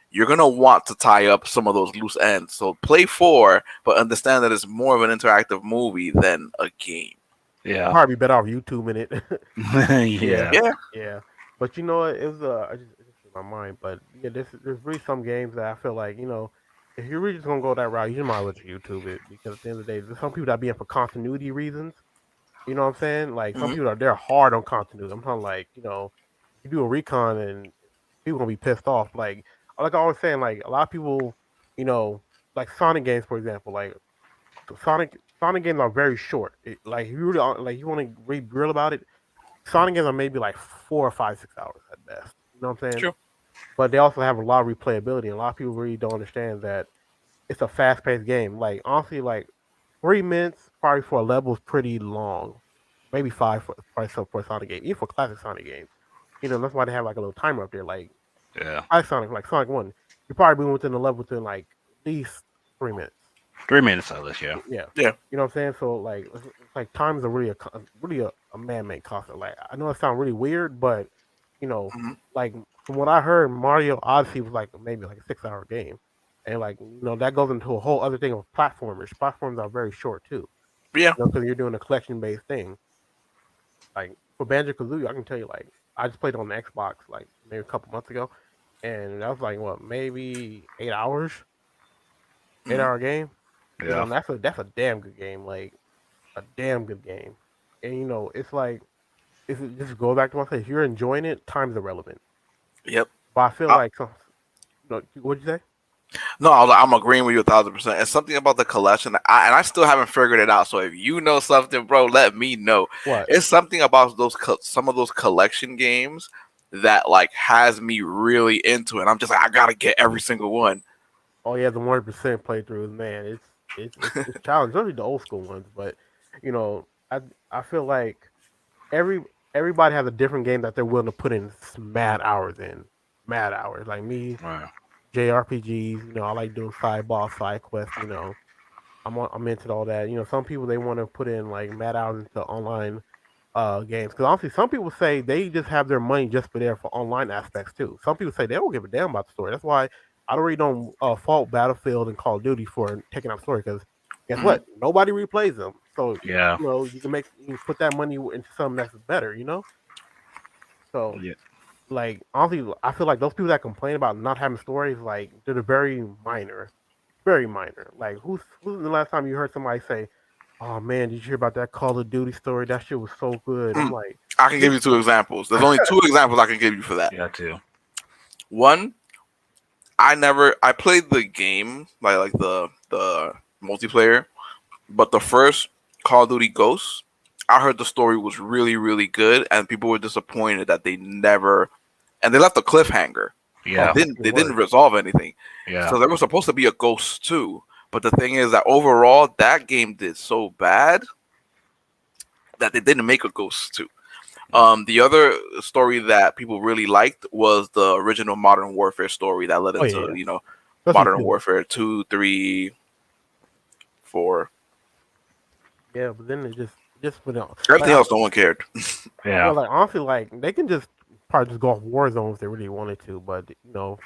you're gonna want to tie up some of those loose ends. So play 4, but understand that it's more of an interactive movie than a game. Yeah. Probably better off YouTube in it. Yeah. Yeah. Yeah. But you know what? It was it just in my mind. But yeah, there's really some games that I feel like if you're really just gonna go that route, you might as well just YouTube it because at the end of the day, there's some people that be in for continuity reasons. You know what I'm saying? Like some Mhm. people they're hard on continuity. I'm talking like you do a recon and people gonna be pissed off. Like I was saying, like a lot of people, like Sonic games for example, like Sonic games are very short. Like if you really like you want to read real about it, Sonic games are maybe like 4 or 5, 6 hours at best. You know what I'm saying? True. but they also have a lot of replayability. And a lot of people really don't understand that it's a fast paced game. Like honestly, like 3 minutes probably for a level is pretty long. Maybe five for probably for a Sonic game, even for classic Sonic games. That's why they have like a little timer up there. Like Yeah, Like Sonic One, you're probably been within the level within like at least 3 minutes. 3 minutes at least. Yeah, Yeah, Yeah. you know what I'm saying. So like, it's like times are really a man made concept. Like I know it sounds really weird, but you know, Mhm. like from what I heard, Mario Odyssey was like maybe like a 6 hour game, and like that goes into a whole other thing of platformers. Platforms are very short too, Yeah. because you're doing a collection based thing. Like for Banjo Kazooie, I can tell you like I just played it on the Xbox like maybe a couple months ago, and that was like what maybe 8 hours, eight Mhm. hour game. yeah, And that's a damn good game, like a damn good game. And it's like if it just go back to what I said, if you're enjoying it, time's irrelevant. Yep. But I feel I, like what'd you say? no, I'm agreeing with you 1,000%. It's something about the collection, and I still haven't figured it out. So if you know something, bro, let me know. What? It's something about some of those collection games that like has me really into it. I'm just like, I gotta get every single one. Oh yeah, the 100% playthroughs, man. It's challenging, especially the old school ones. But you know, I I feel like every everybody has a different game that they're willing to put in mad hours in, mad hours. Like me, right. JRPGs. I like doing side boss, side quests. I'm into all that. Some people they want to put in like mad hours into online games because honestly, some people say they just have their money just for there for online aspects too. Some people say they don't give a damn about the story. That's why I really don't fault Battlefield and Call of Duty for taking up story because guess Mhm. what? Nobody replays them. So Yeah, you can put that money into something that's better. So yeah, like honestly, I feel like those people that complain about not having stories like they're very minor, very minor. Like who's the last time you heard somebody say, "Oh man, did you hear about that Call of Duty story? That shit was so good." I'm Mm. like, I can give you two examples. There's only two examples I can give you for that. yeah, too. One, I played the game like the multiplayer, but the first Call of Duty Ghosts, I heard the story was really really good, and people were disappointed that they left a cliffhanger. Yeah, They didn't resolve anything. yeah, So there was supposed to be a Ghost too, but the thing is that overall that game did so bad that they didn't make a Ghost 2. The other story that people really liked was the original Modern Warfare story that led oh into, yeah, especially Modern two. Warfare 2, 3, 4. Yeah, but then it just put out Everything else, no one cared. yeah, like honestly, like they can just probably just go off Warzone if they really wanted to, but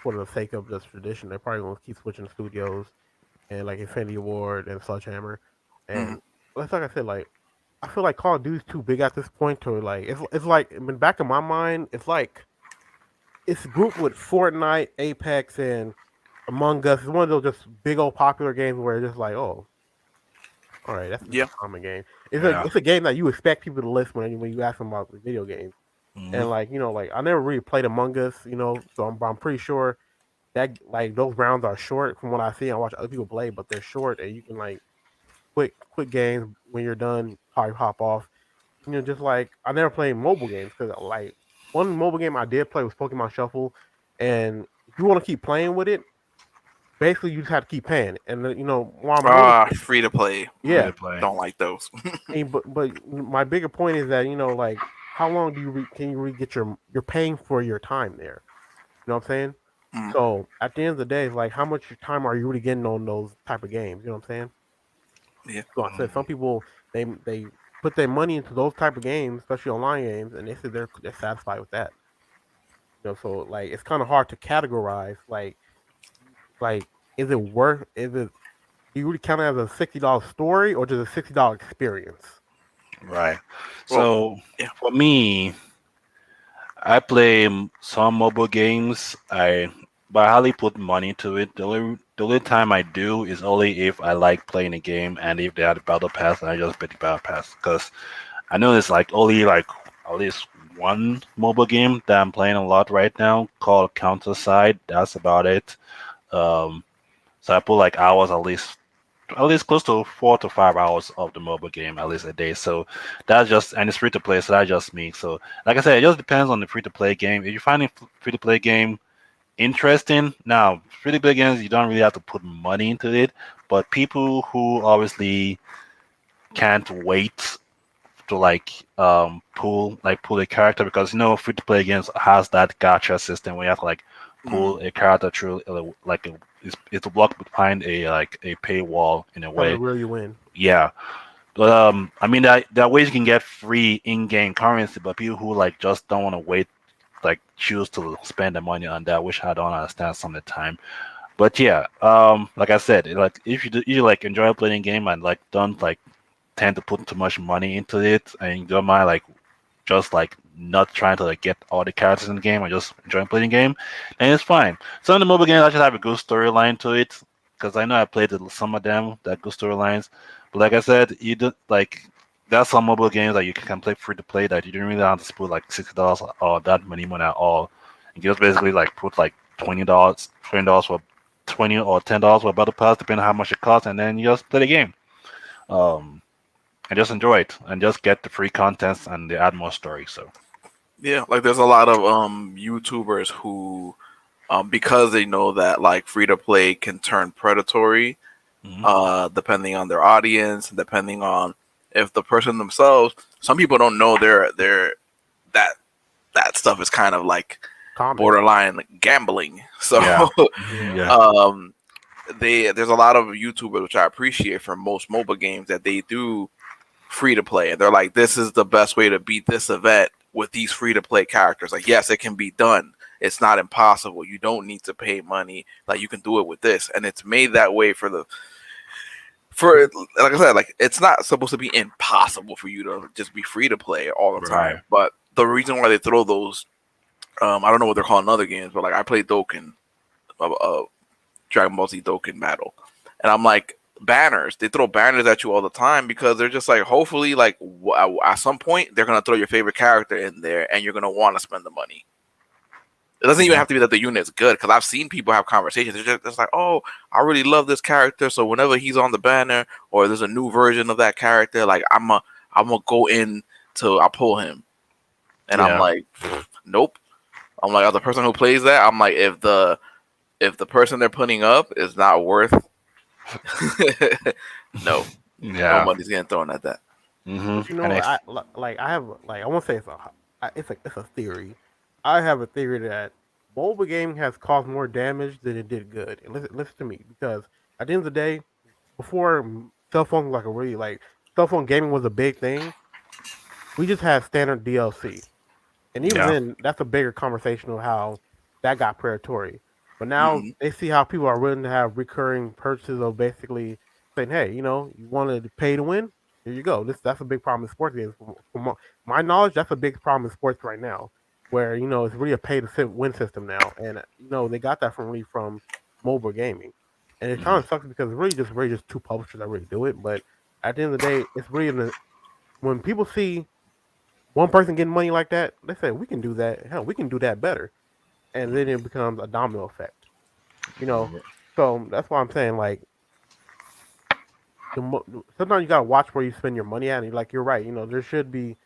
for the sake of this tradition, they're probably gonna keep switching studios and like Infinity Ward and Sledgehammer, Mhm. and like I said, like I feel like Call of Duty's too big at this point to like it's like in the back of my mind, it's like it's grouped with Fortnite, Apex, and Among Us. It's one of those just big old popular games where it's just like, oh, all right, that's just Yeah. a common game. It's a yeah. it's a game that you expect people to list when you ask them about the video games. Hmm. And like like I never really played Among Us, so I'm pretty sure that like those rounds are short from what I see. I watch other people play, but they're short, and you can like quick games when you're done, probably hop off. Just like I never played mobile games because like one mobile game I did play was Pokemon Shuffle, and if you want to keep playing with it, basically you just have to keep paying. And while I'm really Free to play. Free yeah, to play. Don't like those. but my bigger point is that like how long do can you really get you're paying for your time there? You know what I'm saying? Mm, So at the end of the day, it's like how much time are you really getting on those type of games? You know what I'm saying? yeah. So I said some Mhm. people they put their money into those type of games, especially online games, and they say they're satisfied with that. So like it's kind of hard to categorize like is it worth is it do you really count it as a $60 story or just a $60 experience? Right. Well, So yeah. for me, I play some mobile games. But I hardly put money to it. The only time I do is only if I like playing a game and if they have the battle pass, and I just pay the battle pass because I know it's like only like at least one mobile game that I'm playing a lot right now called Counter Side. That's about it. Um, so I put like hours at least close to 4 to 5 hours of the mobile game at least a day. So that's just and it's free to play, so that's just me. So like I said, it just depends on the free to play game. If you find a free to play game interesting. Now, free to play games, you don't really have to put money into it, but people who obviously can't wait to pull a character, because free to play games has that gacha system where you have to pull a character through it's blocked behind a paywall in a Trying to way. reel you in. Yeah. But I mean, there are ways you can get free in-game currency, but people who just don't want to wait, choose to spend the money on that, which I don't understand some of the time. But yeah, like I said, if you enjoy playing game and don't tend to put too much money into it, and you don't mind just not trying to get all the characters in the game and just enjoying playing the game, and it's fine. Some of the mobile games actually have a good storyline to it, because I know I played some of them that good storylines. But like I said, you do there's some mobile games that you can play free to play that you don't really have to put $60 or that many money at all. You can just basically put $20 for 20 or $10 for a battle pass, depending on how much it costs, and then you just play the game. Um, and just enjoy it and just get the free contents and they add more story. So Yeah, like there's a lot of YouTubers who because they know that free to play can turn predatory depending on their audience and depending on if the person themselves, some people don't know they're that stuff is kind of Common. borderline gambling. So yeah. there's a lot of YouTubers which I appreciate for most mobile games that they do free to play, and they're like, this is the best way to beat this event with these free to play characters. Like, yes, it can be done. It's not impossible. You don't need to pay money. Like, you can do it with this, and it's made that way for like I said, it's not supposed to be impossible for you to just be free to play all the time. Right. But the reason why they throw those, I don't know what they're calling other games, but I played Dokkan, Dragon Ball Z Dokkan Battle, and I'm like, banners. They throw banners at you all the time because they're just hopefully, at some point they're gonna throw your favorite character in there, and you're gonna want to spend the money. It doesn't even have to be that the unit's good, because I've seen people have conversations. They're just like, oh, I really love this character, so whenever he's on the banner or there's a new version of that character, I'm gonna go in to I pull him, and I'm like, nope. I'm like, the person who plays that, I'm like, if the person they're putting up is not worth, no money's getting thrown at that. But I have I won't say it's a theory. I have a theory that mobile gaming has caused more damage than it did good. And listen to me, because at the end of the day, before cell phone cell phone gaming was a big thing, we just had standard DLC. And even then, that's a bigger conversation of how that got predatory. But now they see how people are willing to have recurring purchases of basically saying, "Hey, you wanted to pay to win? Here you go." That's a big problem in sports games. From my knowledge, that's a big problem in sports right now, where it's really a pay to win system now, and they got that from mobile gaming, and it kind of sucks because it's really just two publishers that really do it. But at the end of the day, it's really when people see one person getting money like that, they say we can do that. Hell, we can do that better, and then it becomes a domino effect. So that's why I'm saying sometimes you gotta watch where you spend your money at. And you're right. There should be.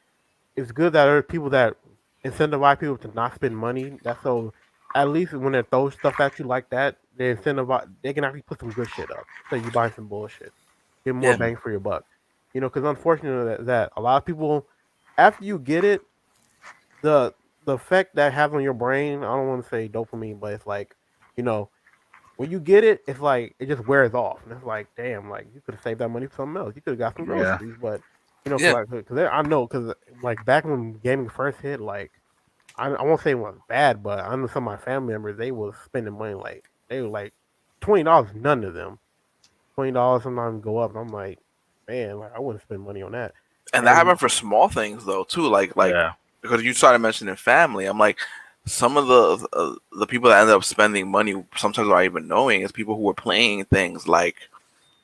It's good that there are people that incentivize people to not spend money. That's so at least when they throw stuff at you like that, they incentivize. They can actually put some good shit up. So you buy some bullshit, get more bang for your buck. Because unfortunately that a lot of people, after you get it, the effect that has on your brain, I don't want to say dopamine, but it's when you get it, it's it just wears off, and it's damn, you could have saved that money for something else. You could have got some groceries, but because I know, because back when gaming first hit, I won't say it was bad, but I know some of my family members, they was spending money they were $20, none of them. $20 sometimes go up, and I'm like, man, I wouldn't spend money on that. And that happened for small things though too, because you started mentioning family. I'm like, some of the people that ended up spending money sometimes without even knowing is people who were playing things what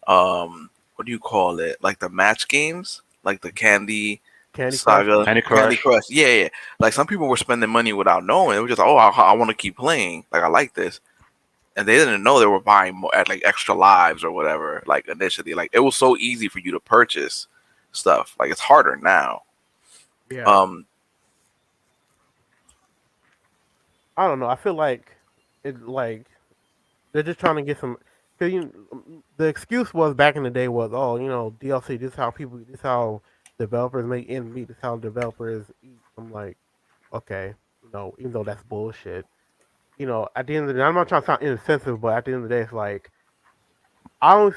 do you call it? Like the match games, like the Candy Saga, Candy Crush. Yeah. Some people were spending money without knowing. It was just, oh, I want to keep playing. I like this, and they didn't know they were buying more at extra lives or whatever. Initially, it was so easy for you to purchase stuff. It's harder now. Yeah. I don't know. I feel like it like they're just trying to get some. Cause the excuse was back in the day was, oh, DLC. This is how people. This is how developers make ends meet. This is how developers eat. I'm like, okay, even though that's bullshit. At the end of the day, I'm not trying to sound insensitive, but at the end of the day, it's like I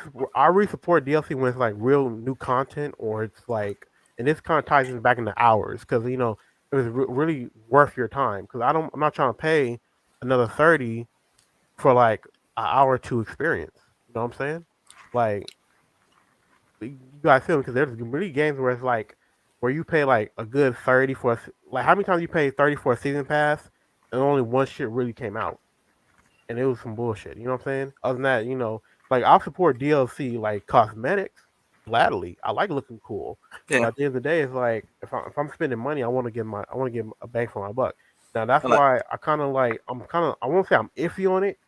really support DLC when it's like real new content, or it's like, and this kind of ties in back into hours because it was really worth your time. Because I'm not trying to pay another 30 for like an hour or two experience. You know what I'm saying? Like, you guys feel me? Because there's really games where it's like where you pay like a good 30 for like how many times you pay 30 for a season pass and only one shit really came out and it was some bullshit. You know what I'm saying? Other than that, like I'll support DLC like cosmetics gladly. I like looking cool, but Yeah, at the end of the day, it's like if I'm spending money, I want to get a bang for my buck. Now that's and like, why I won't say I'm iffy on it,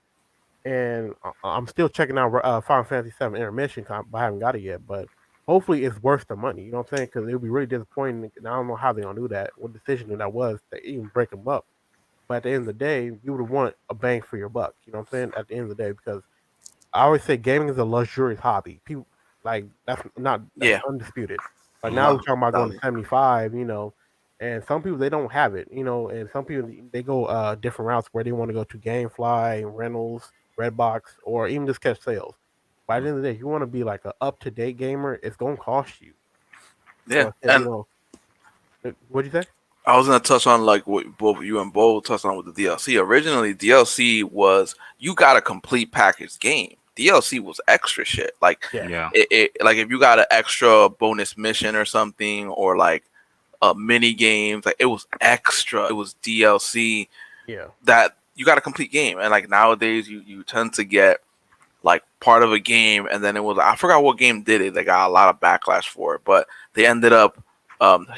and I'm still checking out Final Fantasy VII Intermission, but I haven't got it yet. But hopefully, it's worth the money. You know what I'm saying? Because it would be really disappointing. And I don't know how they're gonna do that. What decision that was to even break them up. But at the end of the day, you would want a bang for your buck. You know what I'm saying? At the end of the day, because I always say gaming is a luxurious hobby. People like that's yeah, undisputed. But now we're no, talking about going to no, 75. And some people they don't have it. And some people they go different routes where they want to go to GameFly, rentals, Redbox, or even just catch sales. By the end of the day, if you want to be like an up to date gamer, it's gonna cost you. So yeah. instead, And what'd you say? I was gonna touch on like what both you and Bo touched on with the DLC. Originally, DLC was you got a complete package game. DLC was extra shit. Like Yeah, Yeah. like if you got an extra bonus mission or something, or like mini games, like it was extra. It was DLC yeah. that you got a complete game. And like nowadays, you tend to get like part of a game, and then it was I forgot what game did it. They got a lot of backlash for it, but they ended up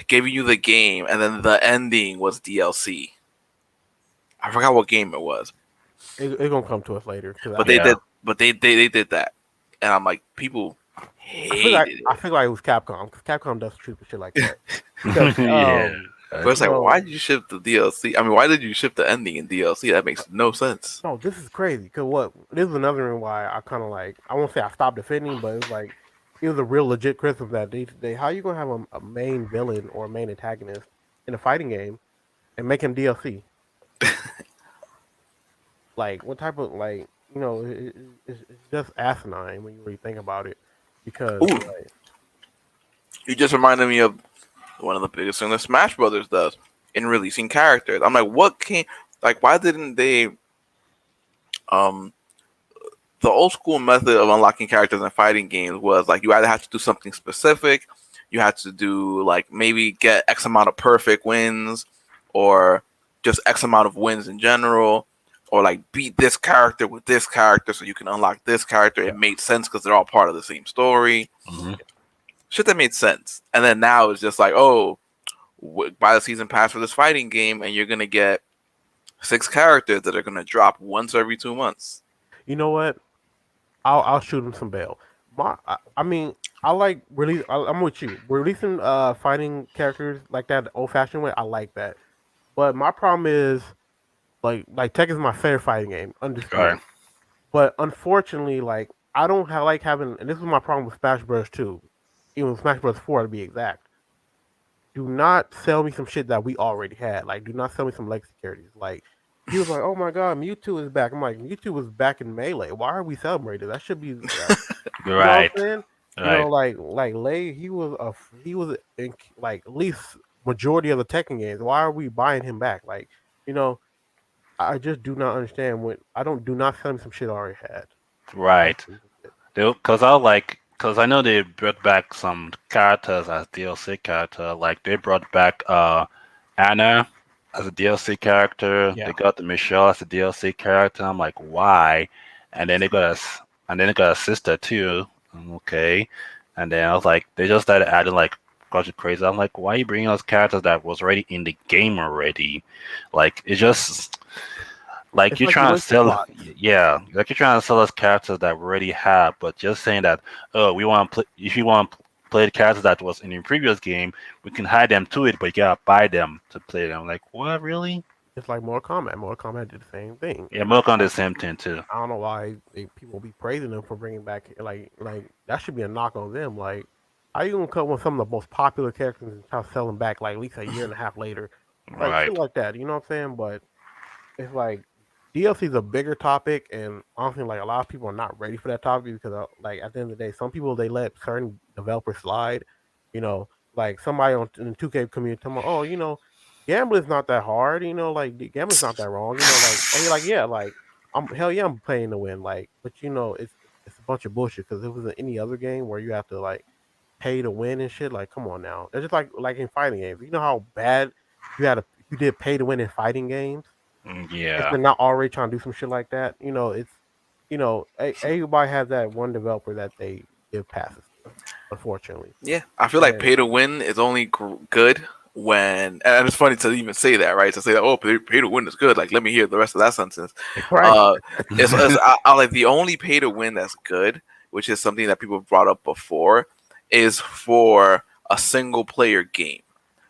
giving you the game, and then the ending was DLC. I forgot what game it was, It's gonna come to us later because but Yeah. they did that, and I'm like people hated I it. feel like it was Capcom because Capcom does stupid shit like that. Because Yeah. But it's like, why did you ship the DLC? I mean, why did you ship the ending in DLC? That makes no sense. no, this is crazy. Because this is another reason why I kind of like I won't say I stopped defending, but it's like it was a real legit criticism that they how you gonna have a main villain or a main antagonist in a fighting game and make him DLC? Like what type of like it's just asinine when you really think about it. Because Ooh, you just reminded me of one of the biggest things that Smash Brothers does in releasing characters. I'm like, why didn't they um the old school method of unlocking characters in fighting games was like you either had to do something specific, you had to do like maybe get X amount of perfect wins, or just X amount of wins in general, or like beat this character with this character so you can unlock this character. It made sense because they're all part of the same story. Mhm. Shit that made sense. And then now it's just like, oh, buy the season pass for this fighting game, and you're gonna get 6 characters that are gonna drop once every 2 months. you know what? I'll shoot him some bail. I mean, I like release. I'm with you. Releasing fighting characters like that the old fashioned way. I like that. But my problem is like Tekken is my favorite fighting game, undisputed. Right. But unfortunately, like I don't like having, and this is my problem with Smash Bros. 2, even Smash Bros. 4 to be exact. Do not sell me some shit that we already had. Like, do not sell me some legacy characters. Like, he was like, "Oh my god, Mewtwo is back." I'm like, Mewtwo was back in Melee. Why are we celebrating? That should be, you know what I'm Right. saying? Right. Like Lei, he was in like at least majority of the Tekken games. Why are we buying him back? Like, you know, I just do not understand when I don't do not sell me some shit I already had. Right. Because I know they brought back some characters as DLC character. Like they brought back Anna as a DLC character. Yeah. They got the Michelle as a DLC character. I'm like, why? And then they got a sister too. Okay. And then I was like, they just started adding like bunch of crazy. I'm like, why are you bringing us characters that was already in the game already? Like it's just like It's you're like trying to wasted sell, plots. yeah, like you're trying to sell us characters that we already have, but just saying that, oh, we want to play. If you want to play the characters that was in your previous game, we can hide them to it, but you gotta buy them to play them. Like, what, really? It's like Mortal Kombat. Mortal Kombat did the same thing. Yeah, Mortal Kombat did the same thing too. I don't know why people be praising them for bringing back like that should be a knock on them. Like, how you gonna cut one some of the most popular characters and try to sell them back like at least a year and a half later, like shit Right. like that. You know what I'm saying? But it's like DLC is a bigger topic, and honestly, like a lot of people are not ready for that topic because like at the end of the day, some people they let certain developers slide. You know, like somebody on in the 2K community tell me, oh, gambling's not that hard. Like gambling's not that wrong. And you're like, yeah, like hell yeah, I'm playing to win. Like, but it's a bunch of bullshit because if it was any other game where you have to like pay to win and shit, like come on now. It's just like in fighting games. You know how bad you did pay to win in fighting games if Yeah. they're not already trying to do some shit like that. Everybody has that one developer that they give passes to, unfortunately. Yeah, I feel like And pay to win is only good when, and it's funny to even say that, right? To say that, oh, pay to win is good. Like, let me hear the rest of that sentence. right, Uh, I like the only pay to win that's good, which is something that people brought up before, is for a single player game,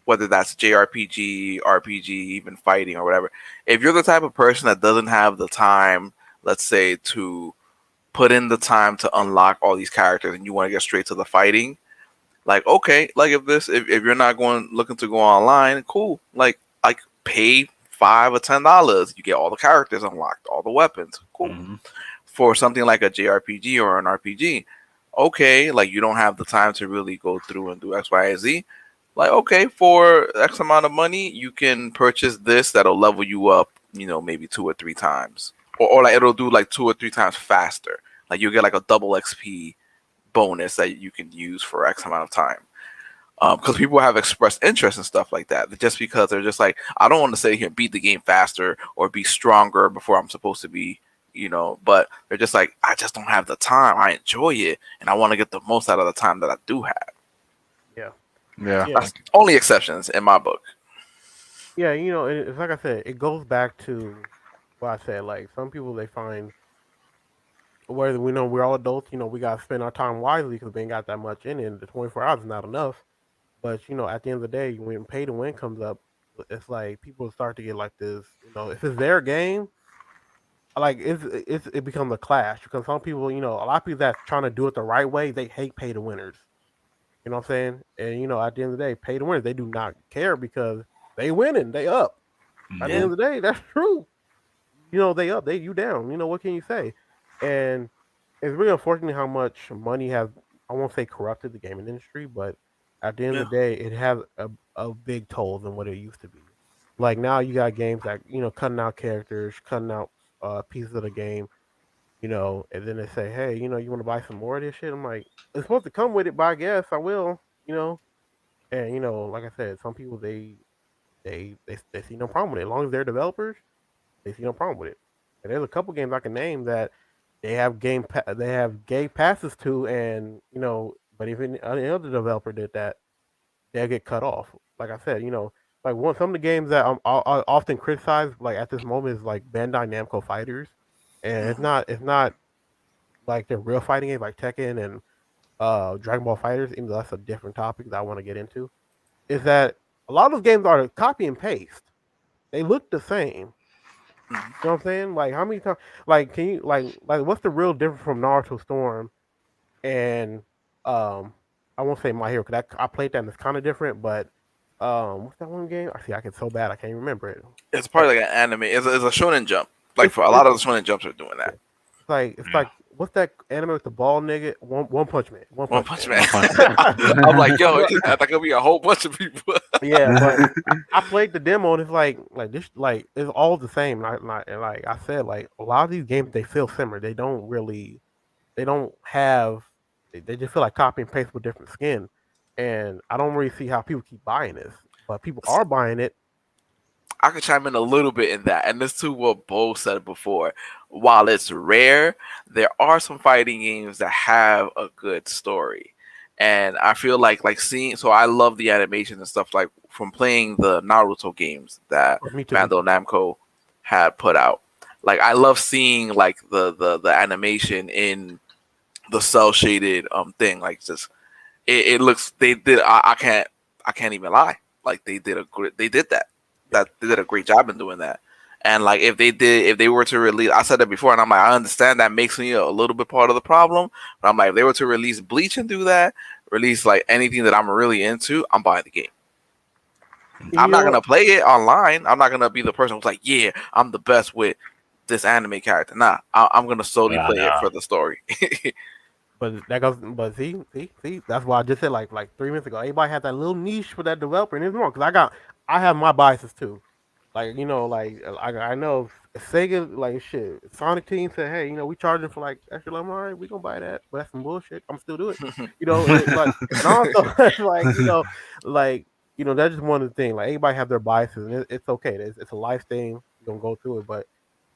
whether that's JRPG, RPG, even fighting or whatever. If you're the type of person that doesn't have the time, let's say, to put in the time to unlock all these characters and you want to get straight to the fighting, like okay, like if you're not looking to go online, cool, like pay $5 or $10, you get all the characters unlocked, all the weapons, cool. Hmm. For something like a JRPG or an RPG, okay, like you don't have the time to really go through and do X, Y, and Z, like okay, for X amount of money you can purchase this that'll level you up, maybe 2 or 3 times, or like it'll do like 2 or 3 times faster, like you get like a double XP bonus that you can use for X amount of time. Because people have expressed interest in stuff like that, just because they're just like, I don't want to sit here and beat the game faster or be stronger before I'm supposed to be, but they're just like, I just don't have the time. I enjoy it and I want to get the most out of the time that I do have. yeah, Yeah. yeah, That's only exceptions in my book. yeah. It's like I said, it goes back to what I said. Like some people they find where we know we're all adults. We gotta spend our time wisely because we ain't got that much in it. And the 24 hours is not enough. But at the end of the day, when pay to win comes up, it's like people start to get like this. If it's their game, like it becomes a clash because some people, a lot of people that's trying to do it the right way, they hate pay to winners. You know what I'm saying? And at the end of the day, pay to winners, they do not care because they winning, they up. At the Yeah. end Hmm. of the day, that's true. They up, they you down. What can you say? And it's really unfortunate how much money has, I won't say corrupted the gaming industry, but at the end Yeah. of the day, it has a big toll than what it used to be. Like now, you got games that cutting out characters, cutting out pieces of the game, and then they say, hey, you want to buy some more of this shit? I'm like, it's supposed to come with it, but I guess I will, and like I said, some people they see no problem with it as long as they're developers. They see no problem with it. And there's a couple games I can name that they have gay passes to, and but if any other developer did that, they'll get cut off. Like I said, like some of the games that I often criticize, like at this moment, is like Bandai Namco Fighters, and it's Mhm. not like the real fighting games like Tekken and Dragon Ball Fighters. Even though that's a different topic that I want to get into, is that a lot of those games are copy and paste. They look the same. Mhm. You know what I'm saying? Like how many times? Like can you like what's the real difference from Naruto Storm and I won't say My Hero because I played that and it's kind of different, but what's that one game? I see I get so bad I can't remember it. It's But probably like an anime. It's a shonen jump. Like it's for a lot it's of the shonen jumps are doing that. it's Yeah. like what's that anime with the ball nigga? One Punch Man. One One Punch Punch Man. Man. One Punch. I'm like, yo, But that could be a whole bunch of people. yeah, but I played the demo and it's like this like it's all the same. And like I said, like a lot of these games they feel similar. They don't have they just feel like copy and paste with different skin. And I don't really see how people keep buying this. But people are buying it. I could chime in a little bit in that, and this too what Bo said before. While it's rare, there are some fighting games that have a good story, and I feel like seeing. So I love the animation and stuff like from playing the Naruto games that Oh, me too, me Bandai too. Namco had put out. Like I love seeing like the animation in the cell shaded thing. Like just it looks they did. I can't even lie. Like they did that. that they did a great job in doing that. And like if they were to release, I said that before, and I'm like, I understand that makes me a little bit part of the problem, but I'm like, if they were to release Bleach and do that, release like anything that I'm really into, I'm buying the game. I'm not gonna play it online. I'm not gonna be the person who's like, yeah, I'm the best with this anime character. Nah, I'm gonna solely play it for the story. But that goes. But see. That's why I just said like 3 minutes ago. Everybody had that little niche for that developer, and it's wrong because I have my biases too. Like I know Sega like shit. Sonic Team said, hey, we charging for like extra. All right, we gonna buy that, but that's some bullshit. I'm still do it. And also it's like that's just one of the things. Like everybody have their biases, and it's okay. It's a life thing. You're gonna go through it, but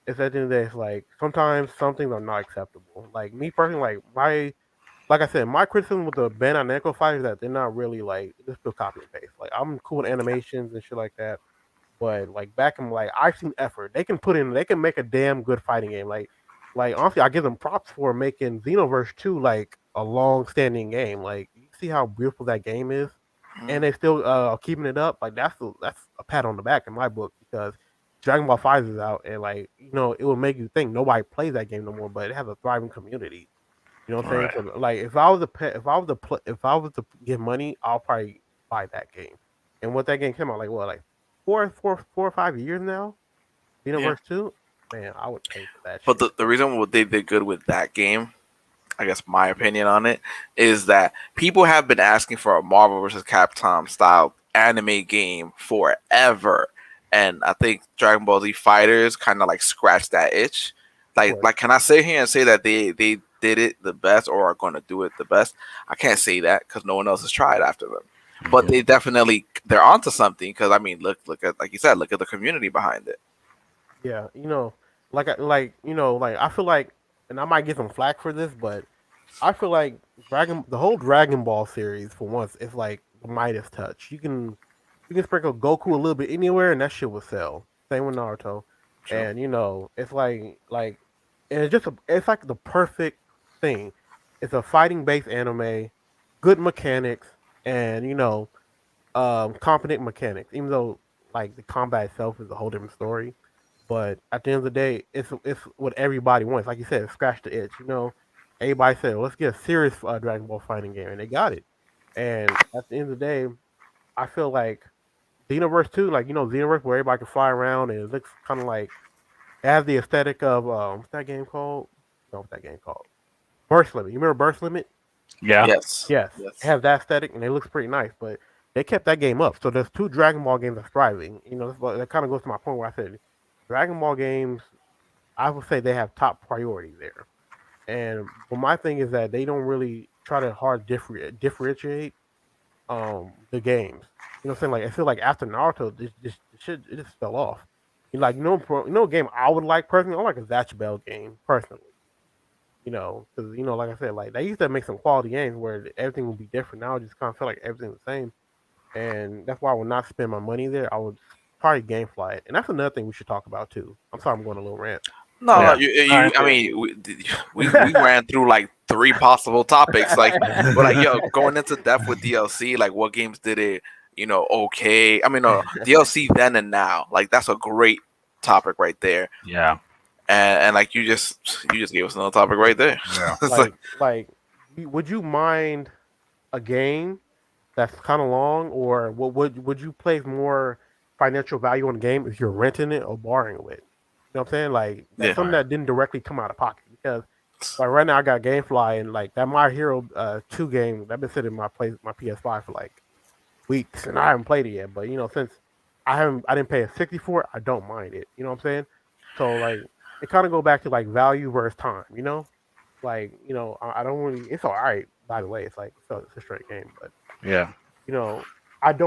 it's at the end of the day, it's like sometimes some things are not acceptable. Like me personally, like I said, my criticism with the Bandai Namco fighters is that they're not really like just still copy and paste. Like I'm cool with animations and shit like that, but like back in I've seen effort. They can make a damn good fighting game. Like honestly, I give them props for making Xenoverse 2 like a long standing game. Like you see how beautiful that game is, and they still keeping it up. Like that's a pat on the back in my book because Dragon Ball Fighter is out, and it will make you think nobody plays that game no more, but it has a thriving community. You know what I'm saying? So, like, if I was to give money, I'll probably buy that game. And what that game came out like, what, like 4 or 5 years now? Xenoverse 2? Man, I would pay for that. But the reason what they did good with that game, I guess my opinion on it, is that people have been asking for a Marvel vs. Capcom style anime game forever. And I think Dragon Ball Z Fighters kind of like scratched that itch. Like, can I sit here and say that they did it the best or are going to do it the best? I can't say that because no one else has tried after them. But they're onto something because I mean, look at, like you said, look at the community behind it. Yeah, I feel like, and I might get some flack for this, but I feel like the whole Dragon Ball series for once is like the Midas touch. You can sprinkle Goku a little bit anywhere, and that shit will sell. Same with Naruto, sure. And it's like, and it's like the perfect thing. It's a fighting based anime, good mechanics, and competent mechanics. Even though like the combat itself is a whole different story, but at the end of the day, it's what everybody wants. Like you said, scratch the itch. Everybody said, let's get a serious Dragon Ball fighting game, and they got it. And at the end of the day, I feel like Xenoverse 2, like Xenoverse where everybody can fly around and it looks kind of like it has the aesthetic of what's that game called? No, what's that game called? Burst Limit. You remember Burst Limit? Yeah. Yes. It has that aesthetic and it looks pretty nice, but they kept that game up. So there's 2 Dragon Ball games that's thriving. That kind of goes to my point where I said Dragon Ball games, I would say they have top priority there. But my thing is that they don't really try to hard differentiate the games. You know what I'm saying? Like I feel like after Naruto, this shit it just fell off. A game I would like personally. I like a Zatch Bell game personally. Because like I said, like they used to make some quality games where everything would be different. Now I just kind of feel like everything's the same, and that's why I would not spend my money there. I would probably GameFly it, and that's another thing we should talk about too. I'm sorry, I'm going a little rant. No, I mean, we ran through like 3 possible topics, like, but like, going into depth with DLC, like, what games did it, okay? I mean, no, DLC then and now, like, that's a great topic right there. Yeah, and like you just gave us another topic right there. Yeah. Would you mind a game that's kind of long, or would you place more financial value on a game if you're renting it or borrowing it? You know what I'm saying? Like that's something that didn't directly come out of pocket because like right now I got GameFly and like that My Hero 2 game I've been sitting in my PS5 for like weeks and I haven't played it yet. But since I didn't pay a 60 for it, I don't mind it. You know what I'm saying? So like it kind of go back to like value versus time. Like I don't really. It's all right. By the way, it's like it's a straight game, but yeah. I'm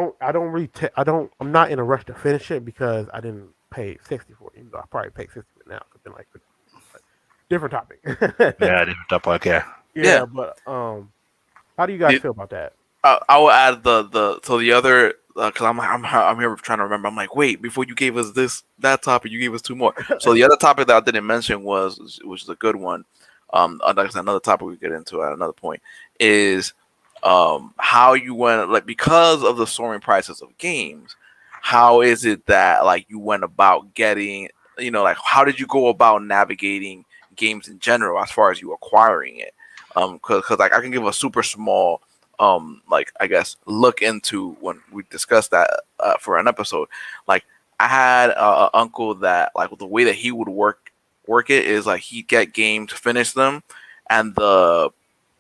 not in a rush to finish it because I didn't pay 60 for it. Even though I probably pay 60 for it now. It's been like different topic. Yeah, different topic. Yeah, but how do you guys feel about that? I will add the other because I'm here trying to remember. I'm like, wait, before you gave us that topic, you gave us 2 more. So the other topic that I didn't mention which is a good one. Another topic we get into at another point is how you went, like, because of the soaring prices of games, how is it that like you went about getting, like how did you go about navigating games in general as far as you acquiring it? Because like I can give a super small like I guess look into when we discussed that for an episode. Like I had a uncle that like the way that he would work it is like he'd get games, finish them, and the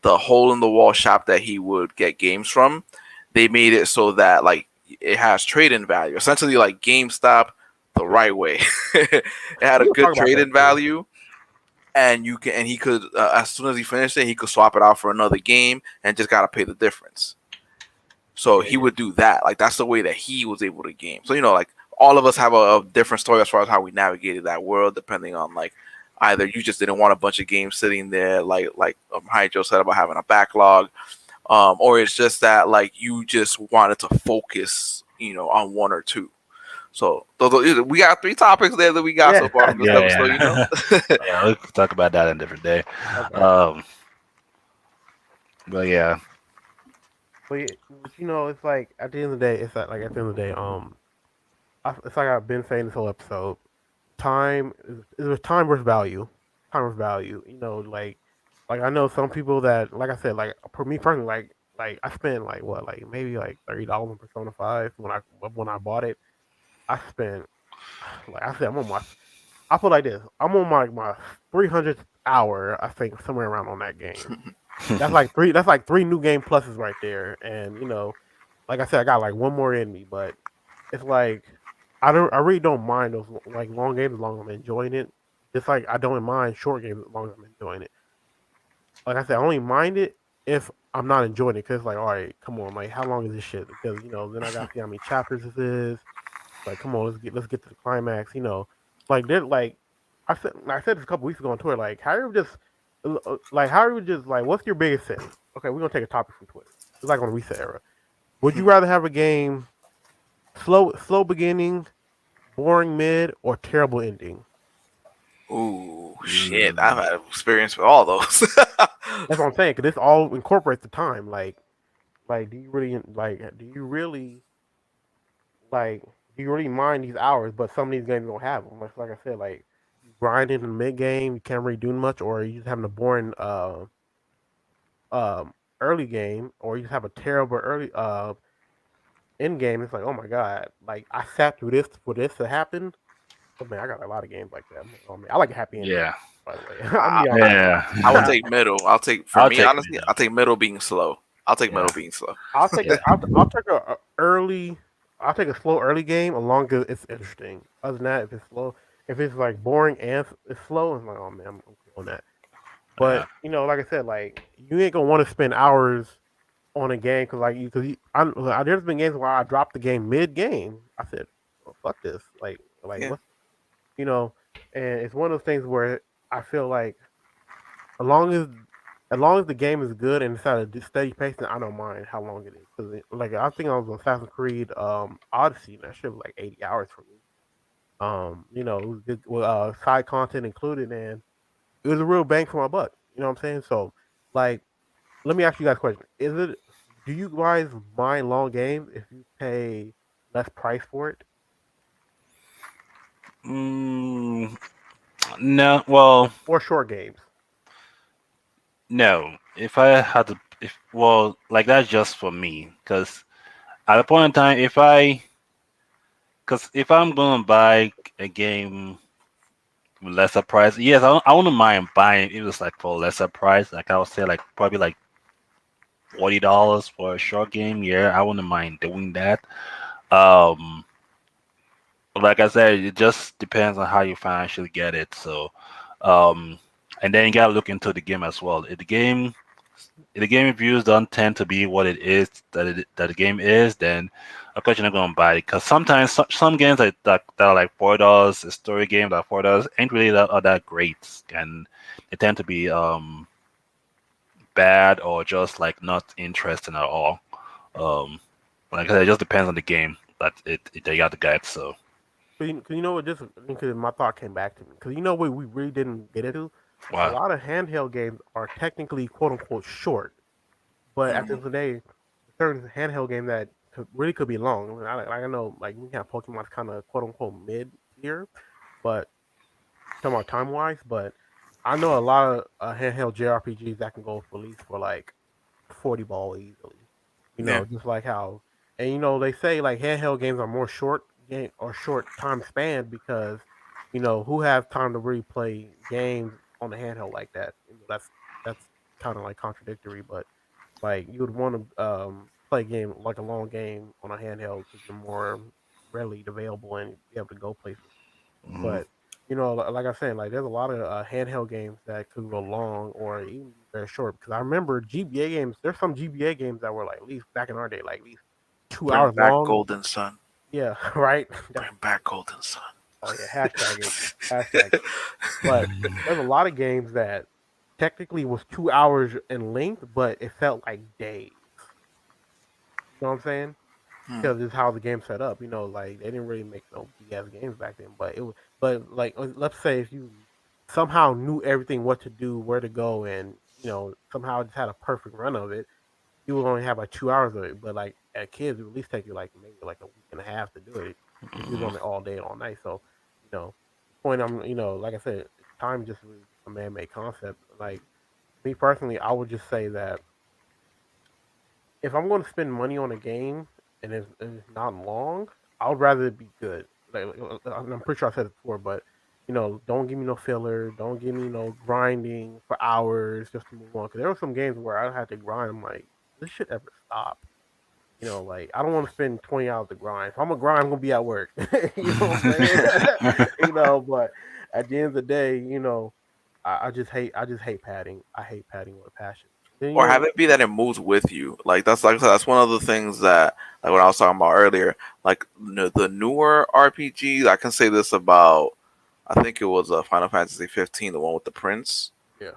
hole in the wall shop that he would get games from, they made it so that like it has trade-in value. Essentially, like GameStop the right way. It had a We were good talking about that trade-in too. value, and he could as soon as he finished it, he could swap it out for another game and just gotta pay the difference. So he would do that. Like that's the way that he was able to game. So like all of us have a different story as far as how we navigated that world, depending on like either you just didn't want a bunch of games sitting there, like Joe said about having a backlog, or it's just that like you just wanted to focus, on one or two. So we got 3 topics there that we got Yeah. so far from this episode. Yeah, we'll talk about that on a different day. Okay. But yeah, But it's like at the end of the day, it's like at the end of the day, it's like I've been saying this whole episode. Time is time versus value. Time versus value. Like I know some people that, like I said, like for me personally, like I spent like what, like maybe like $30 on Persona 5 when I bought it. I spent, like I said, I put like this. I'm on my 300th hour. I think somewhere around on that game. That's like three. That's like 3 new game pluses right there. And like I said, I got like one more in me, but it's like I really don't mind those like long games as long as I'm enjoying it. Just like I don't mind short games as long as I'm enjoying it. Like I said, I only mind it if I'm not enjoying it because like, all right, come on, like how long is this shit? Because then I got to see how many chapters this is. Like, come on, let's get to the climax. Like they're like I said this a couple weeks ago on Twitter. Like, how you would just like, what's your biggest sin? Okay, we're gonna take a topic from Twitter. It's like on the reset era. Would you rather have a game slow beginning, boring mid, or terrible ending? Ooh, shit! I've had experience with all those. That's what I'm saying. Cause this all incorporates the time. Like, like, do you really mind these hours? But some of these games don't have them. Like I said, like you grind in the mid game, you can't really do much, or you just having a boring early game, or you just have a terrible early end game. It's like, oh my god, like I sat through this for this to happen. But man, I got a lot of games like that. Oh man, I like a happy ending. yeah, By the way, I'm gonna be honest. I would yeah. take middle. I'll Me take honestly, middle. I'll take middle being slow. I'll take Yeah. middle being slow. I'll take Yeah. I'll take a early. I'll take a slow early game as long as it's interesting. Other than that, if it's slow, if it's like boring and it's slow, it's like, oh man, I'm cool on that. Yeah. But like I said, like you ain't gonna want to spend hours on a game there's been games where I dropped the game mid game. I said, oh, fuck this. Like Yeah. what you know, and it's one of those things where I feel like as long as as long as the game is good and it's at a steady pace, then I don't mind how long it is. Because like I think I was on Assassin's Creed Odyssey, and that shit was like 80 hours for me. It was good with side content included, and it was a real bang for my buck. You know what I'm saying? So, like, let me ask you guys a question: do you guys mind long games if you pay less price for it, Mm, no, well, or short games? no. If I had to, if well, like that's just for me, because at a point in time, because if I'm gonna buy a game with lesser price, yes, I wouldn't mind buying it was like for a lesser price. Like I would say, like probably like $40 for a short game. Yeah, I wouldn't mind doing that. Um, but like I said, it just depends on how you financially get it. So, um, and then you gotta look into the game as well. If the game reviews don't tend to be what it is that the game is, then of course you're not gonna buy it. Because sometimes some games that are like $4, a story game that $4 ain't really that great, and they tend to be bad or just like not interesting at all. Um, like I said, it just depends on the game that they got to get. So Cause you know what? Just because my thought came back to me. Because you know what we really didn't get into. A wow, lot of handheld games are technically quote unquote short, but at the Hmm. end of the day, certain handheld game that really could be long. I mean, I know like we have Pokemon's kind of quote unquote mid tier, but talking about time wise, but I know a lot of handheld JRPGs that can go for at least for like 40 ball easily. You Yeah. know, just like how, and they say like handheld games are more short game or short time span because who have time to really play games on the handheld like that. That's kind of like contradictory, but like you would want to play a game like a long game on a handheld because you're more readily available and be able to go places. Mhm. But like I said, like there's a lot of handheld games that could go long or even be very short. Because I remember GBA games. There's some GBA games that were like at least back in our day, like at least two Bring hours back long. Golden Sun. Yeah, right. Bring back Golden Sun. Oh yeah, hashtag it, hashtag it. But there's a lot of games that technically was 2 hours in length, but it felt like days. You know what I'm saying? Hmm. Because it's how the game set up. Like they didn't really make no BS games back then. But it was, but like let's say if you somehow knew everything, what to do, where to go, and somehow just had a perfect run of it, you would only have like 2 hours of it. But like at kids, it would at least take you like maybe like a week and a half to do it if you was on it all day, all night. So the point like I said, time just really a man-made concept. Like me personally, I would just say that if I'm going to spend money on a game and it's not long, I would rather it be good. I'm pretty sure I said it before, but don't give me no filler. Don't give me no grinding for hours just to move on. Because there were some games where I had to grind. I'm like, this should ever stop. Like I don't want to spend 20 hours to grind. If I'm gonna grind, I'm gonna be at work. You know what I'm saying? But at the end of the day, I just hate padding. I hate padding with a passion. Then Or have it be that it moves with you. Like that's like I said, that's one of the things that like what I was talking about earlier. Like the newer RPGs, I can say this about. I think it was Final Fantasy 15, the one with the prince. yeah.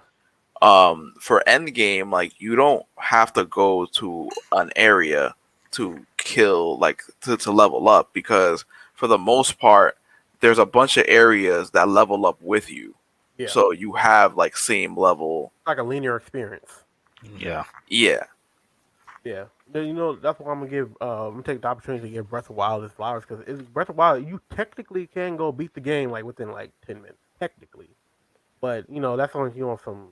For endgame, like you don't have to go to an area to kill, like to level up, because for the most part, there's a bunch of areas that level up with you. Yeah. So you have like same level. Like a linear experience. Yeah. Yeah. Yeah. Then, that's why I'm gonna take the opportunity to give Breath of Wild its flowers because Breath of Wild you technically can go beat the game like within like 10 minutes technically, but that's only if you want some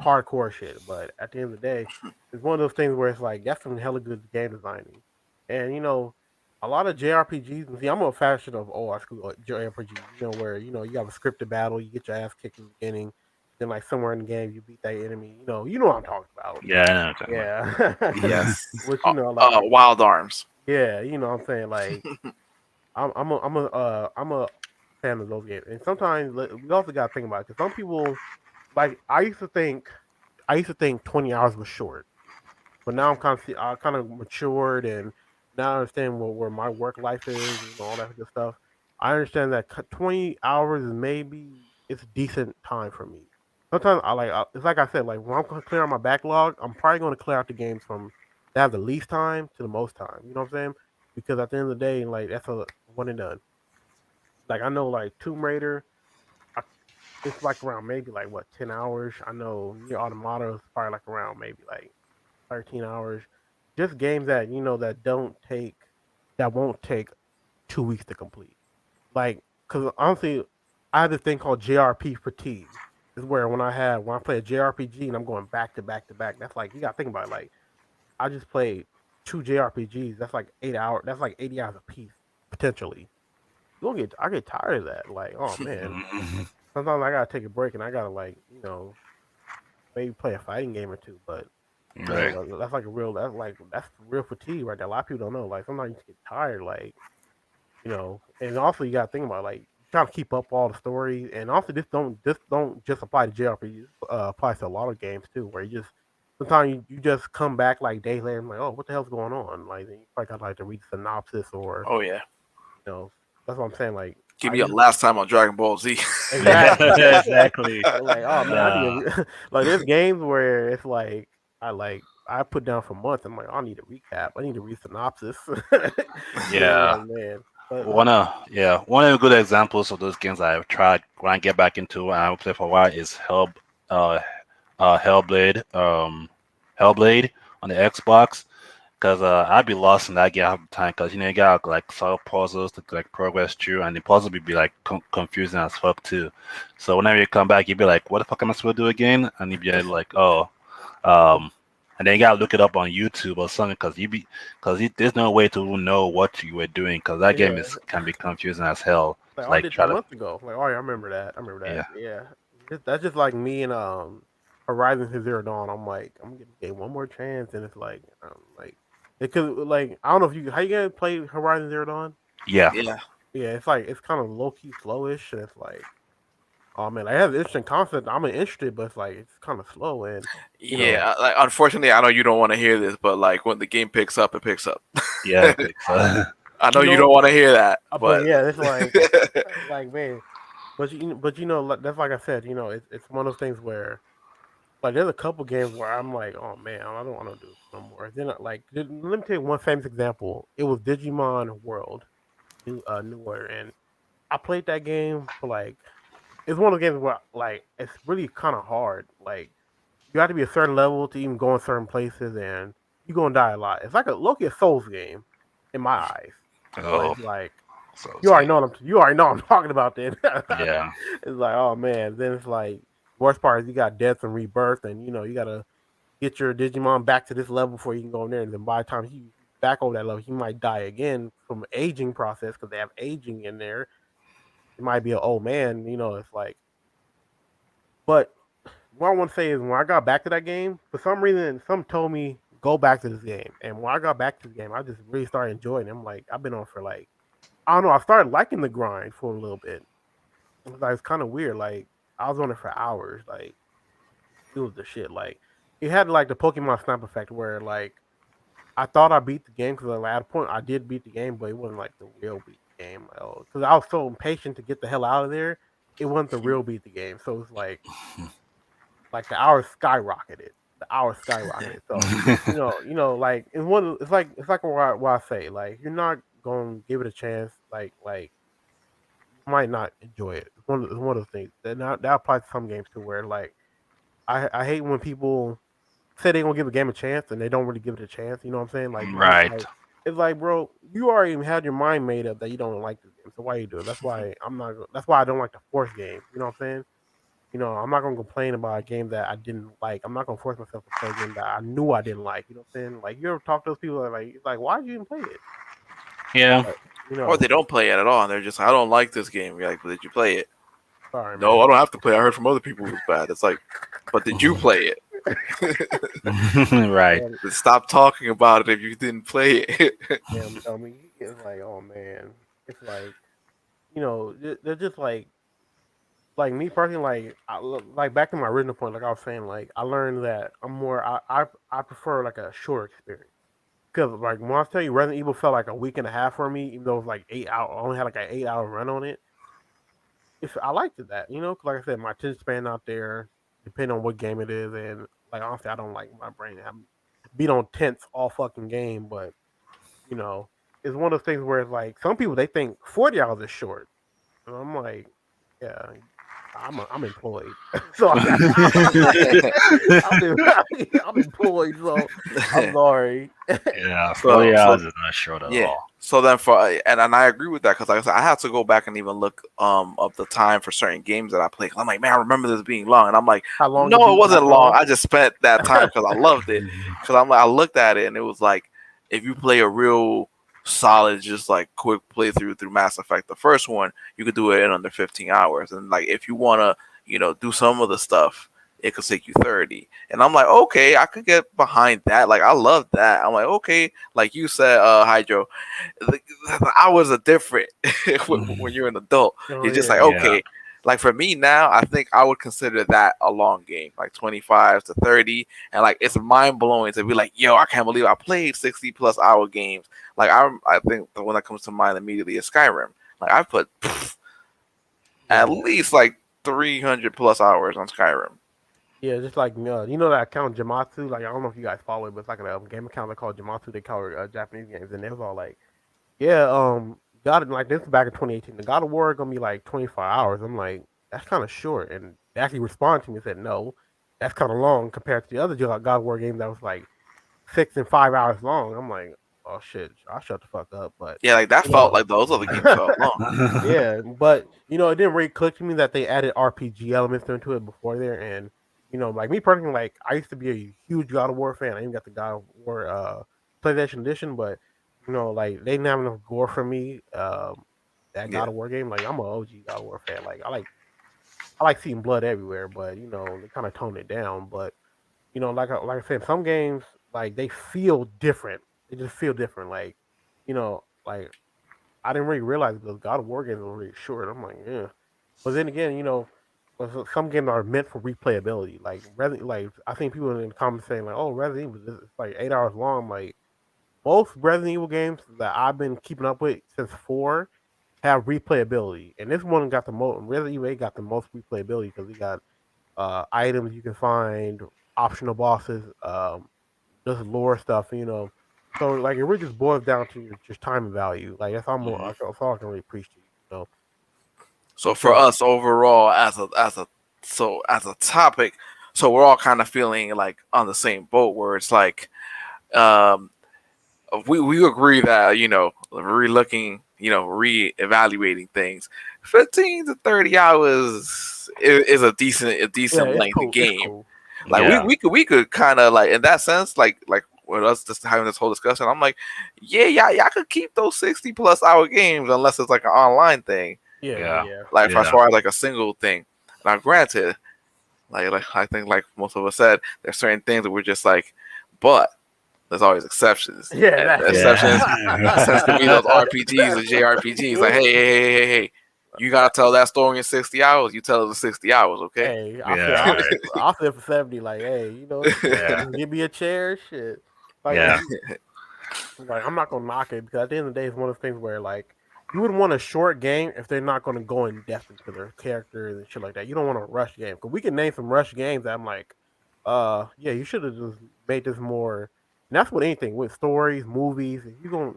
hardcore shit. But at the end of the day, it's one of those things where it's like that's some hella good game designing, and a lot of JRPGs. And see, I'm a fashion of old school JRPGs. Where you have a scripted battle, you get your ass kicked in the beginning, then like somewhere in the game you beat that enemy. You know what I'm talking about. Yeah, I know. What you're talking about. Yeah. Yes. Which Wild Arms. yeah, what I'm saying like I'm a fan of those games, and sometimes we also got to think about it because some people like I used to think 20 hours was short, but now I kind of matured and now I understand where my work life is and all that good stuff. I understand that 20 hours is maybe it's decent time for me. Sometimes it's like I said, like when I'm going to clear out my backlog, I'm probably going to clear out the games from that have the least time to the most time. You know what I'm saying? Because at the end of the day, like that's a one and done. Like I know, like Tomb Raider, I, it's like around maybe like what 10 hours. I know Near Automata is probably like around maybe like 13 hours. Just games that that won't take 2 weeks to complete. Like, cause honestly, I have this thing called JRP fatigue. Is where when I play a JRPG and I'm going back to back to back. That's like you gotta think about it. Like I just played two JRPGs. That's like 8 hours. That's like 80 hours a piece potentially. I get tired of that. Like, oh man. Mhm. Sometimes I gotta take a break and I gotta like maybe play a fighting game or two. But Right. that's like that's real fatigue right there. A lot of people don't know. Like sometimes you just get tired. Like and also you gotta think about like trying to keep up all the stories. And also this don't just apply to JRPGs. Applies to a lot of games too, where you just sometimes you just come back like days later and like, oh, what the hell's going on? Like then you probably got like to read the synopsis or Oh yeah. that's what I'm saying. Like Give me a last time on Dragon Ball Z. exactly. Exactly. Like, oh man, I need like there's games where it's like I put down for months. I'm like, I need a recap. I need to read synopsis. Yeah. Like, man. But One of the good examples of those games I've tried when I get back into and I will play for a while is uh, Hellblade on the Xbox. Cause I'd be lost in that game half the time. Cause you got like solve puzzles to like progress through, and the puzzle would be like confusing as fuck too. So whenever you come back, you'd be like, "What the fuck am I supposed to do again?" And you'd be like, "Oh," and then you gotta look it up on YouTube or something. There's no way to know what you were doing. Cause that game Yeah. is can be confusing as hell. Like, It's oh, I like did try that to months ago. Like, oh, yeah, I remember that. I remember that. yeah Yeah. That's just like me and Horizon Zero Dawn. I'm like, I'm gonna give one more chance, and it's like it could like I don't know if you how you gonna play Horizon Zero Dawn. yeah Yeah, Yeah, it's like it's kind of low key slowish, and it's like, oh man, I have an interesting concept. I'm interested, but it's like it's kind of slow, and you know, yeah. Like, unfortunately, I know you don't want to hear this, but like when the game picks up, it picks up. yeah. I think so. I know you you know, don't want to hear that, but but yeah, it's like man, but you know, that's like I said, you know, it's one of those things where like there's a couple games where I'm like, oh man, I don't want to do this no more. Then let me tell you one famous example. It was Digimon World, New Order, and I played that game for like it's one of the games where like it's really kind of hard. Like you have to be a certain level to even go in certain places, and you're gonna die a lot. It's like a Loki a Souls game in my eyes, but Oh, it's like so you already know what I'm talking about. Then yeah. it's like oh man, then it's like worst part is you got death and rebirth, and you know you gotta get your Digimon back to this level before you can go in there, and then by the time he back over that level, he might die again from aging process because they have aging in there. It might be an old man, you know. It's like, but what I want to say is when I got back to that game, for some reason, some told me go back to this game, and when I got back to the game, I just really started enjoying it. I'm like, I've been on for like, I don't know, I started liking the grind for a little bit. It's kind of weird. Like I was on it for hours. Like it was the shit. Like it had like the Pokemon Snap effect where like I thought I beat the game because at a point I did beat the game, but it wasn't like the real beat the game. Because I was so impatient to get the hell out of there, it wasn't the real beat the game. So it's like the hours skyrocketed. The hours skyrocketed. So like it's like what I say. Like you're not gonna give it a chance. Like you might not enjoy it. It's one of those things that applies to some games too, where like I hate when people say they gonna give a game a chance and they don't really give it a chance. You know what I'm saying? Right. It's like, bro, you already had your mind made up that you don't like this game. So why you do it? That's why I'm not. That's why I don't like the force game. You know what I'm saying? You know, I'm not gonna complain about a game that I didn't like. I'm not gonna force myself to play a game that I knew I didn't like. You know what I'm saying? Like you ever talk to those people that like why did you even play it? Yeah. But, you or know, they don't play it at all, and they're just, I don't like this game. You're like, but did you play it? sorry, No, man. I don't have to play. I heard from other people it was bad. It's like, but did you play it? Right. And, Stop talking about it if you didn't play it. damn, I mean, it's like, oh man, it's like, you know, they're just like me personally, like back to my original point, like I was saying, like I learned that I prefer like a short experience because like when I tell you Resident Evil felt like a week and a half for me, even though it was like 8 hour, I only had like an 8 hour run on it. If I liked it that, you know, 'cause like I said, my attention span out there, depending on what game it is, and like honestly, I don't like my brain. I'm beat on tense all fucking game, but you know, it's one of those things where it's like some people they think 40 hours is short, and I'm like, yeah, I'm employed, so I'm employed, so I'm sorry. Yeah. so, 40 so hours is not short at yeah. all. So then and I agree with that because like I said, I have to go back and even look up the time for certain games that I play. 'Cause I'm like, man, I remember this being long, and I'm like, How long you no, it beat wasn't Black long. Dawn? I just spent that time because I loved it. Because I'm like, I looked at it and it was like, if you play a real solid, just like quick playthrough through Mass Effect, the first one, you could do it in under 15 hours. And like, if you want to, do some of the stuff, it could take you 30. And I'm like, okay, I could get behind that. Like, I love that. I'm like, okay, like you said, Hydro, the hours are different when you're an adult. Oh You're just yeah, like, Yeah. okay. Like for me now, I think I would consider that a long game, like 25 to 30. And like, it's mind blowing to be like, yo, I can't believe I played 60+ hour games. Like, I think the one that comes to mind immediately is Skyrim. Like, I put at yeah, least like 300+ hours on Skyrim. yeah. Just like you know that account Jamatsu. Like I don't know if you guys follow it, but it's like a game account they call Jamatsu. They cover Japanese games, and they was all like, yeah, God, like this is back in 2018. The God of War gonna be like 25 hours. I'm like, that's kind of short. And they actually responded to me and said, no, that's kind of long compared to the other God of War game that was like 6 and 5 hours long. I'm like, oh shit, I'll shut the fuck up. But Yeah, like that you felt know, like those other games felt long. yeah, but it didn't really click to me that they added RPG elements into it before there, and like me personally, like I used to be a huge God of War fan. I even got the God of War PlayStation Edition, but like they didn't have enough gore for me. That Yeah. God of War game, like I'm an OG God of War fan. Like I like seeing blood everywhere, but they kind of toned it down. But like I said, some games like they feel different. They just feel different. Like I didn't really realize those God of War games were really short. I'm like, yeah. But then again, some games are meant for replayability. Like I think people in the comments saying like, "Oh, Resident Evil, it's like 8 hours long." Like most Resident Evil games that I've been keeping up with since 4 have replayability, and this one got the most. Resident Evil 8 got the most replayability because we got items you can find, optional bosses, just lore stuff. So like it really just boils down to your just time and value. Like that's all I can really preach to you. So for us overall, as a topic, so we're all kind of feeling like on the same boat where it's like, um, we agree that re-looking, re-evaluating things, 15 to 30 hours is a decent It's length cool. of It's game. cool. Like Yeah. we could kind of like in that sense, like with us just having this whole discussion, I'm like, yeah, y'all could keep those 60+ hour games unless it's like an online thing. Yeah. Like Yeah. as far as like a single thing. Now, granted, like I think like most of us said, there's certain things that we're just like, but there's always exceptions. Yeah, And the that's exceptions Yeah. tends to be those RPGs and JRPGs. Like, hey, you gotta tell that story in 60 hours. You tell it in 60 hours, okay? Hey, Yeah, right. I'll sit for 70. Like, hey, Yeah. give me a chair, shit. Like, Yeah. I'm not gonna knock it because at the end of the day, it's one of those things where like you would want a short game if they're not gonna go in depth into their characters and shit like that. You don't want a rush game because we can name some rush games that I'm like, yeah, you should have just made this more. And that's with anything with stories, movies. If you gonna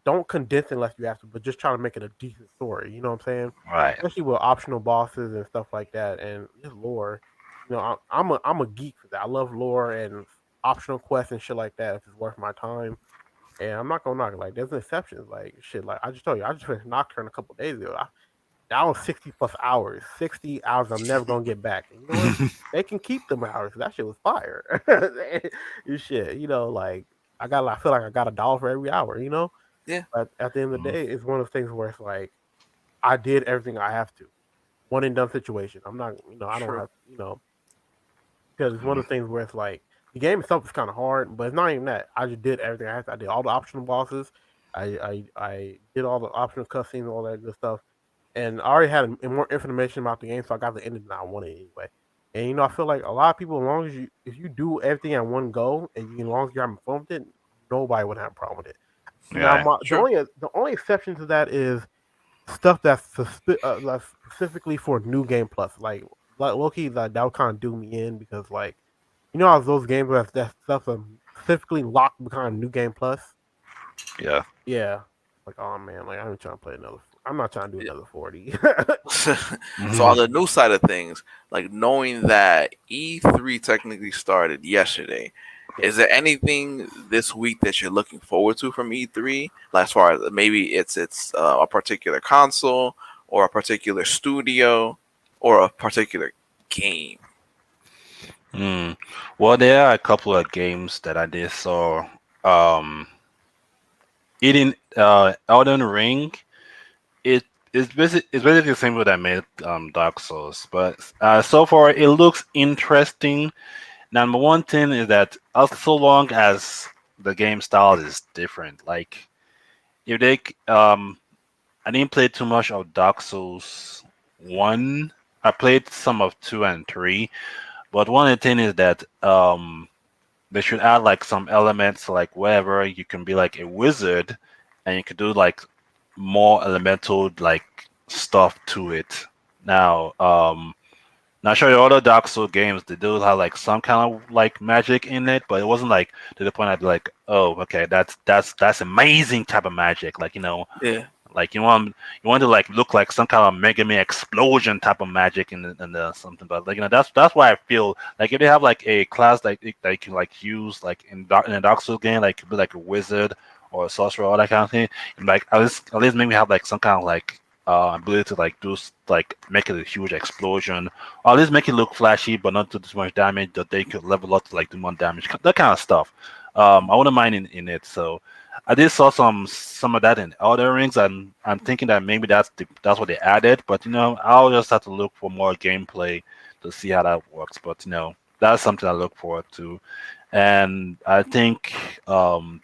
don't condense it unless you have to, but just try to make it a decent story. You know what I'm saying? Right. Especially with optional bosses and stuff like that, and just lore. I'm a geek for that. I love lore and optional quests and shit like that. If it's worth my time, and I'm not gonna knock it. Like there's exceptions. Like shit. Like I just told you, I just finished Nocturne a couple days ago. That was 60+ hours. 60 hours I'm never gonna get back. And you know what? They can keep them hours. That shit was fire. Shit. Like I feel like I got $1 for every hour. Yeah. But at the end of the day, it's one of those things where it's like I did everything I have to. One and done situation. I'm not, I don't True. have, because it's one of the things where it's like the game itself is kind of hard, but it's not even that. I just did everything I had to. I did all the optional bosses. I did all the optional cutscenes, all that good stuff, and I already had more information about the game, so I got the ending that I wanted anyway. And I feel like a lot of people, as long as if you do everything at one go, and as long as you're having fun with it, nobody would have a problem with it. Now, Yeah. the only exception to that is stuff that's like specifically for New Game Plus. Like low-key, that would kind of do me in because, like, how those games where that stuff specifically locked behind New Game Plus. Yeah. Yeah, like oh man, like I'm trying to play another. I'm not trying to do another 40. So on the new side of things, like knowing that E3 technically started yesterday, is there anything this week that you're looking forward to from E3? Like as far as maybe it's a particular console or a particular studio or a particular game. Well, there are a couple of games that I did saw. Eating Elden Ring. It's basically the same way that made Dark Souls, but so far it looks interesting. Number one thing is that so long as the game style is different, like if they I didn't play too much of Dark Souls 1. I played some of 2 and 3, but one of the things is that they should add like some elements, like wherever you can be like a wizard, and you can do like more elemental like stuff to it. Now, not sure your other Dark Souls games they do have like some kind of like magic in it, but it wasn't like to the point I'd be like, oh, okay, that's amazing type of magic, like Yeah. Like you want to like look like some kind of Mega Man explosion type of magic in the something. But like that's why I feel like if they have like a class that you can like use like in a Dark Souls game, like be like a wizard or a sorcerer, all that kind of thing. And, like at least maybe have like some kind of like ability to like like make it a huge explosion, or at least make it look flashy but not do too much damage that they could level up to like do more damage, that kind of stuff. I wouldn't mind in it. So I did saw some of that in other rings, and I'm thinking that maybe that's what they added. But I'll just have to look for more gameplay to see how that works. But that's something I look forward to. And I think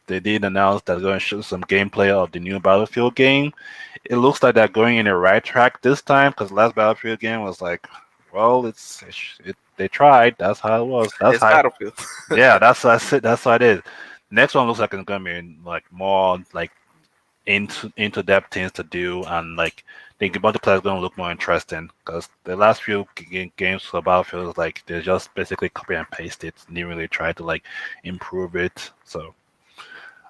they did announce that they're going to show some gameplay of the new Battlefield game. It looks like they're going in the right track this time, because last Battlefield game was like, well, they tried. That's how it was. That's It's how. Battlefield. Yeah, that's it. That's what it is. Next one looks like it's gonna be like more like into depth things to do, and like the multiplayer is gonna look more interesting, because the last few games for Battlefield is like they just basically copy and paste it, didn't really try to like improve it. So,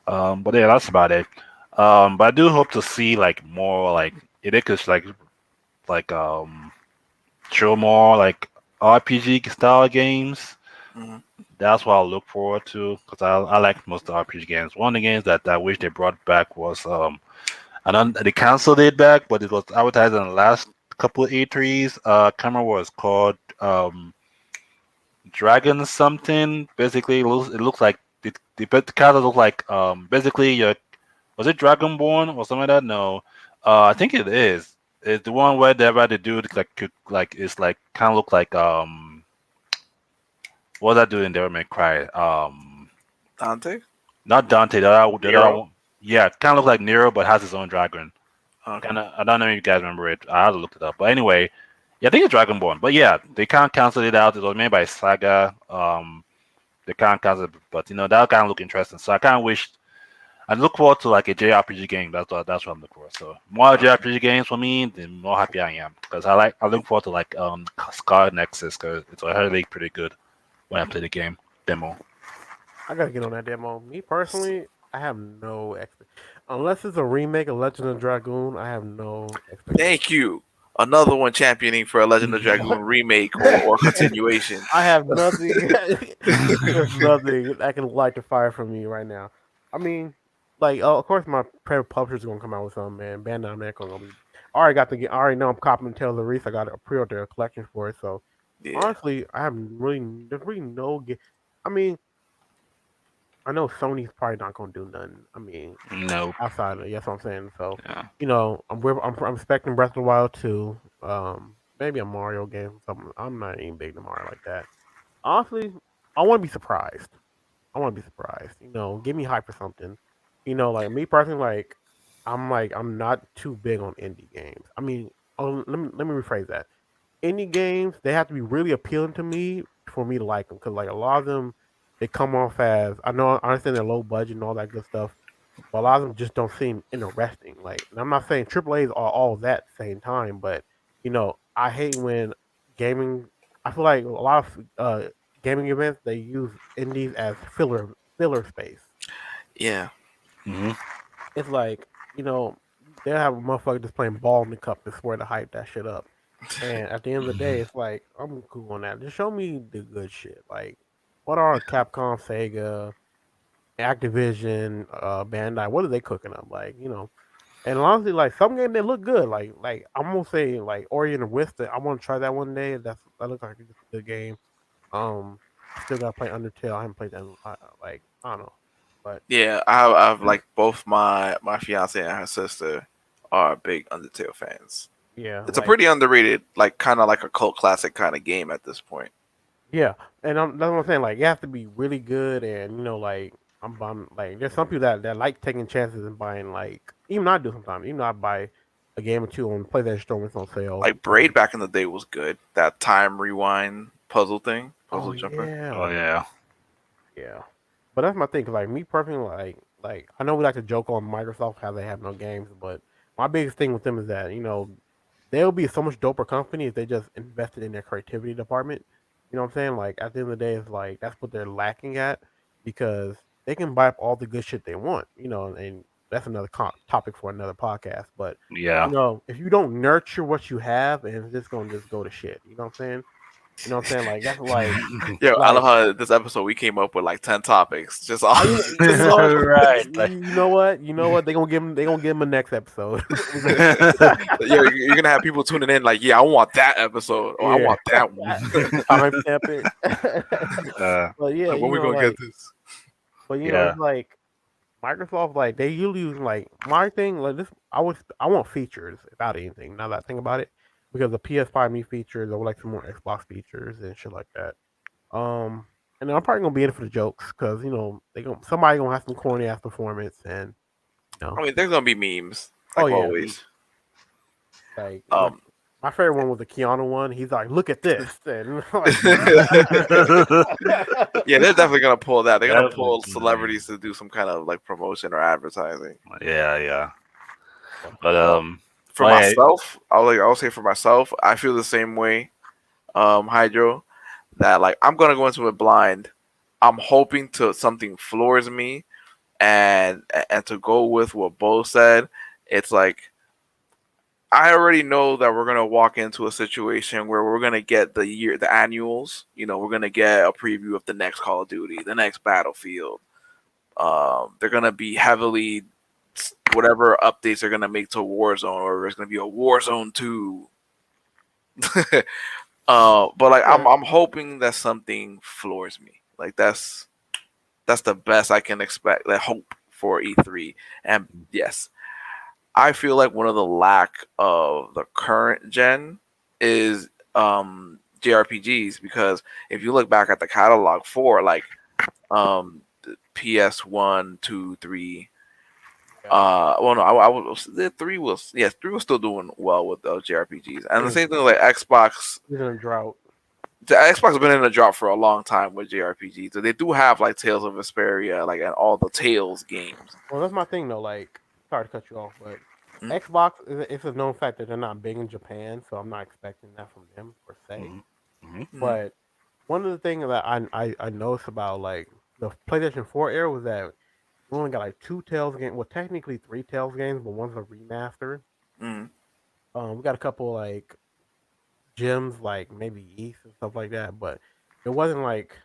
but yeah, that's about it. But I do hope to see like more like it could like show more like RPG style games. Mhm. That's what I'll look forward to, because I like most of the RPG games. One of the games that I wish they brought back was I don't they canceled it back, but it was advertised in the last couple of E3s. I can't remember what it's called. Dragon something. Basically, it looks like the characters look like basically your was it Dragonborn or something like that? No, I think it is. It's the one where the dude like it's like kind of look like what was that dude in Devil May Cry? Dante. Not Dante. The other Nero? one. Yeah, kind of look like Nero, but has his own dragon. Okay. Kind of. I don't know if you guys remember it. I had to look it up. But anyway, yeah, I think it's Dragonborn. But yeah, they can't cancel it out. It was made by Saga. They can't cancel it, but that kind of look interesting. So I kind of wish. I look forward to like a JRPG game. That's what I'm looking for. So more JRPG games for me, the more happy I am, because I look forward to like Scar Nexus, because it's already pretty good when I play the game demo. I gotta get on that demo. Me personally, I have no unless it's a remake of Legend of Dragoon. I have no expectation. Thank you. Another one championing for a Legend of Dragoon remake or continuation. I have nothing. There's nothing that can light the fire for me right now. I mean, like, of course, my favorite publisher's gonna come out with something, man. Bandai Namco gonna be. I already got the. I already know I'm copying Tales of Reese. I got a pre-order collection for it. So Yeah. honestly, I have really. There's really no. I mean, I know Sony's probably not gonna do nothing. I mean, No. outside of it, that's what I'm saying. So, Yeah. I'm expecting Breath of the Wild 2. Maybe a Mario game. Something. I'm not even big to Mario like that. Honestly, I want to be surprised. I want to be surprised. Give me hype for something. Like me personally, I'm not too big on indie games. I mean, let me rephrase that. Indie games, they have to be really appealing to me for me to like them, because like a lot of them, they come off as, I understand they're low budget and all that good stuff, but a lot of them just don't seem interesting. Like, and I'm not saying AAA's are all that at the same time, but I hate when gaming. I feel like a lot of gaming events, they use indies as filler space. Yeah. Hmm. It's like they'll have a motherfucker just playing ball in the cup and swear to hype that shit up. And at the end of the day, it's like, I'm cool on that. Just show me the good shit. Like, what are Capcom, Sega, Activision, Bandai? What are they cooking up? Like, and honestly, like some games they look good. Like I'm gonna say like Ori and the Wisp. I want to try that one day. That looks like a good game. I still gotta play Undertale. I haven't played that. Like I don't know, but Yeah. I've like both my fiance and her sister are big Undertale fans. yeah, It's a like pretty underrated, like kind of like a cult classic kind of game at this point. yeah, and that's what I'm saying. Like, you have to be really good, and like I'm like, there's some people that like taking chances and buying, like, even I do sometimes. Even I buy a game or two on PlayStation Store when it's on sale. Like Braid back in the day was good. That time rewind puzzle thing, Oh puzzle jumper. Oh yeah, yeah. yeah. But that's my thing. 'Cause, like me personally, like I know we like to joke on Microsoft how they have no games, but my biggest thing with them is that they'll be so much doper company if they just invested in their creativity department. You know what I'm saying? Like at the end of the day, it's like that's what they're lacking at, because they can buy up all the good shit they want. And that's another topic for another podcast. But Yeah. if you don't nurture what you have, and it's just gonna just go to shit. You know what I'm saying? You know what I'm saying? Like that's Yeah, I love like how this episode we came up with like 10 topics. Just all. you know what? Right. You know what? You know what? They gonna give him a next episode. You're gonna have people tuning in like, yeah, I want that episode, or I Yeah. want that one. Timestamp it. uh, But yeah, Like, when we gonna get this? but yeah. it's like Microsoft, like they usually use like my thing. Like this, I want features about anything. Now that I think about it, because the PS5 new features, I would like some more Xbox features and shit like that. Um, and then I'm probably gonna be in it for the jokes because somebody gonna have some corny ass performance and I mean, there's gonna be memes, oh like yeah, always. like Um, my favorite one was the Keanu one. He's like, look at this, and yeah, they're definitely gonna pull that. They're gonna pull Definitely. celebrities to do some kind of like promotion or advertising. Yeah. But For oh, yeah. myself, I'll say for myself, I feel the same way, Hydro, that like I'm gonna go into it blind. I'm hoping to something floors me, and to go with what Bo said, it's like I already know that we're gonna walk into a situation where we're gonna get the annuals. We're gonna get a preview of the next Call of Duty, the next Battlefield. They're gonna be heavily whatever updates they're gonna make to Warzone, or there's gonna be a Warzone 2. But like I'm hoping that something floors me. Like that's the best I can expect. Like hope for E3, and yes. I feel like one of the lack of the current gen is JRPGs, because if you look back at the catalog for like PS1, 2, 3, well no, I was the 3 was 3 was still doing well with JRPGs, and the same thing like Xbox. he's in a drought. The Xbox has been in a drop for a long time with JRPGs, so they do have like Tales of Vesperia, like and all the Tales games. Well, that's my thing though. Like, sorry to cut you off, but Mhm. Xbox it's a known fact that they're not big in Japan, so I'm not expecting that from them per se. Mhm. But one of the things that I noticed about like the PlayStation 4 era was that we only got like 2 Tales games. Well, technically 3 Tales games, but one's a remaster. Mhm. We got a couple like gems, like maybe East and stuff like that, but it wasn't like.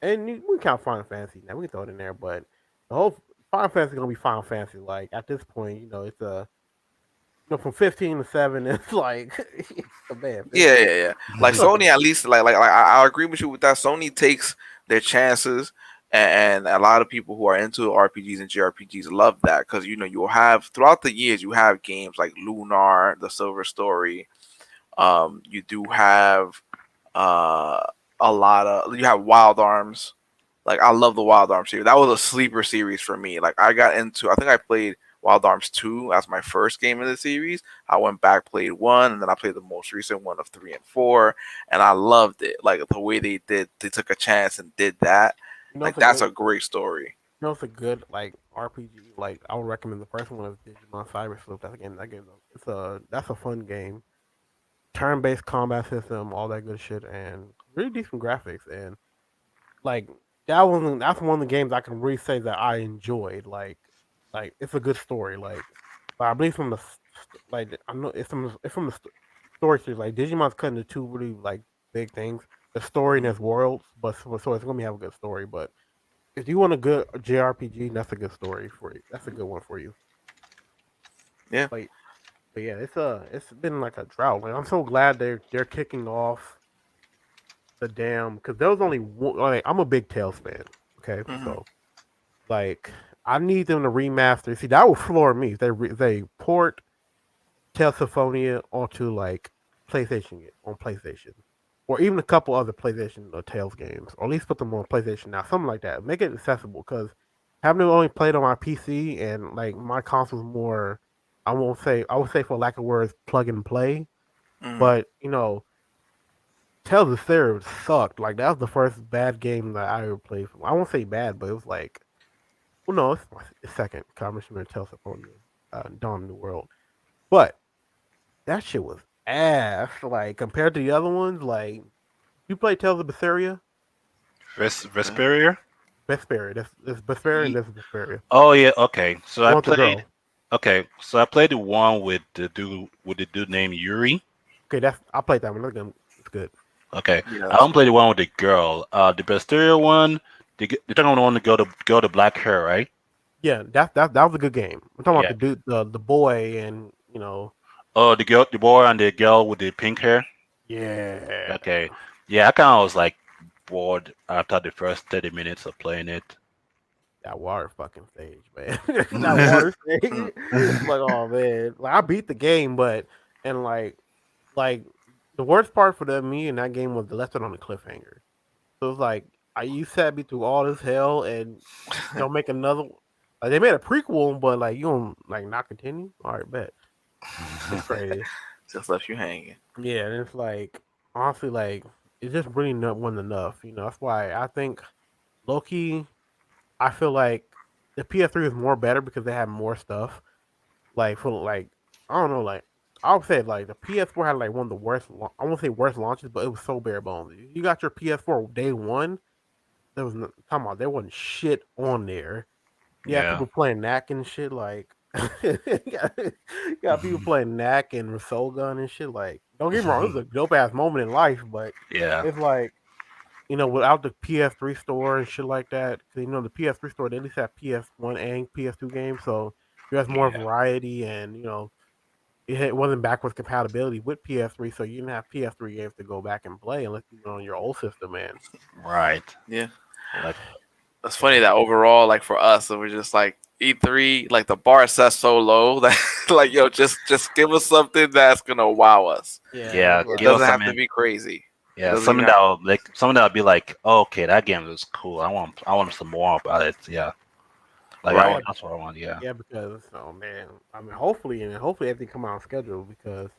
And we can count Final Fantasy now. We can throw it in there, but the whole Final Fantasy gonna be Final Fantasy. Like at this point, it's a from 15 to 7, it's like man. Yeah. Like Sony, at least, like I agree with you with that. Sony takes their chances, and a lot of people who are into RPGs and JRPGs love that, because you'll have throughout the years you have games like Lunar, The Silver Story. You do have a lot of you have Wild Arms. Like I love the Wild Arms series. That was a sleeper series for me. Like I think I played Wild Arms 2 as my first game in the series. I went back, played 1, and then I played the most recent one of 3 and 4, and I loved it. Like the way they took a chance and did that. Like that's a great story. It's a good like RPG. Like I would recommend the first one is Digimon Cyber Sleuth. That's a fun game. Turn-based combat system, all that good shit, and really decent graphics. And like that's one of the games I can really say that I enjoyed. Like it's a good story. Like I believe from the like I know it's from the story series. Like Digimon's cut into 2 really like big things: the story and its worlds. But so it's gonna have a good story. But if you want a good JRPG, that's a good story for you. That's a good one for you. Yeah. But yeah, it's been like a drought. Like I'm so glad they're kicking off the damn, because there was only one. Like I'm a big Tales fan. Okay, so like I need them to remaster. See, that would floor me if they port Tales Symphonia onto like on PlayStation, or even a couple other PlayStation or Tales games, or at least put them on PlayStation now, something like that. Make it accessible, because having it only played on my PC and like my console's more. I would say for lack of words, plug and play. But Tales of Symphonia sucked. Like that was the first bad game that I ever played. I won't say bad, but it was like, well, no, it's my second accomplishment. Tales of Symphonia, Dawn of the World. But that shit was ass. Like compared to the other ones, like you play Tales of Berseria. Vesperia? Vesperia. This Vesperia and this Vesperia. Oh yeah, okay. So I I want the played. girl. Okay, so I played the one with the dude named Yuri. Okay, I played that one. Look, it's good. Okay, Yeah, I don't play the one with the girl. The Besteria one. You're talking about the one to go to black hair, right? Yeah, that was a good game. I'm talking about Yeah. the dude, the boy, and Oh, the boy and the girl with the pink hair. yeah, Okay, yeah. I kind of was like bored after the first 30 minutes of playing it. that water fucking stage, man. That water stage. Like, oh man, like I beat the game, but and like the worst part for me in that game was the left it on the cliffhanger. So it's like you sat me through all this hell and don't make another. Like they made a prequel, but like you don't like not continue. All right, bet it's crazy. just left you hanging. Yeah, and it's like honestly, like it's just really not wasn't enough. That's why I think Loki. I feel like the PS3 is more better because they have more stuff. Like for like I don't know, like I would say like the PS4 had like one of the worst. I won't say worst launches, but it was so bare bones. You got your PS4 day one. There was talking about there wasn't shit on there. You have Yeah. people playing Knack and shit like you got people playing Knack and Resogun and shit like don't get me wrong, it was a dope ass moment in life, but Yeah. it's like without the PS3 store and shit like that, 'cause, the PS3 store they at least have PS1 and PS2 games, so you have more Yeah. variety and it wasn't backwards compatibility with PS3, so you didn't have PS3 games to go back and play unless you were on your old system, man. Right. Yeah, Like it's funny that overall, like for us, it was just like E3, like the bar is set so low that like yo, just give us something that's gonna wow us. Yeah, It give us doesn't have to something. be crazy. Yeah, something that'll be like, oh, okay, that game was cool. I want some more about it. Yeah, like Right. that's what I want. Yeah. Yeah, because oh man, I mean, hopefully everything come out on schedule because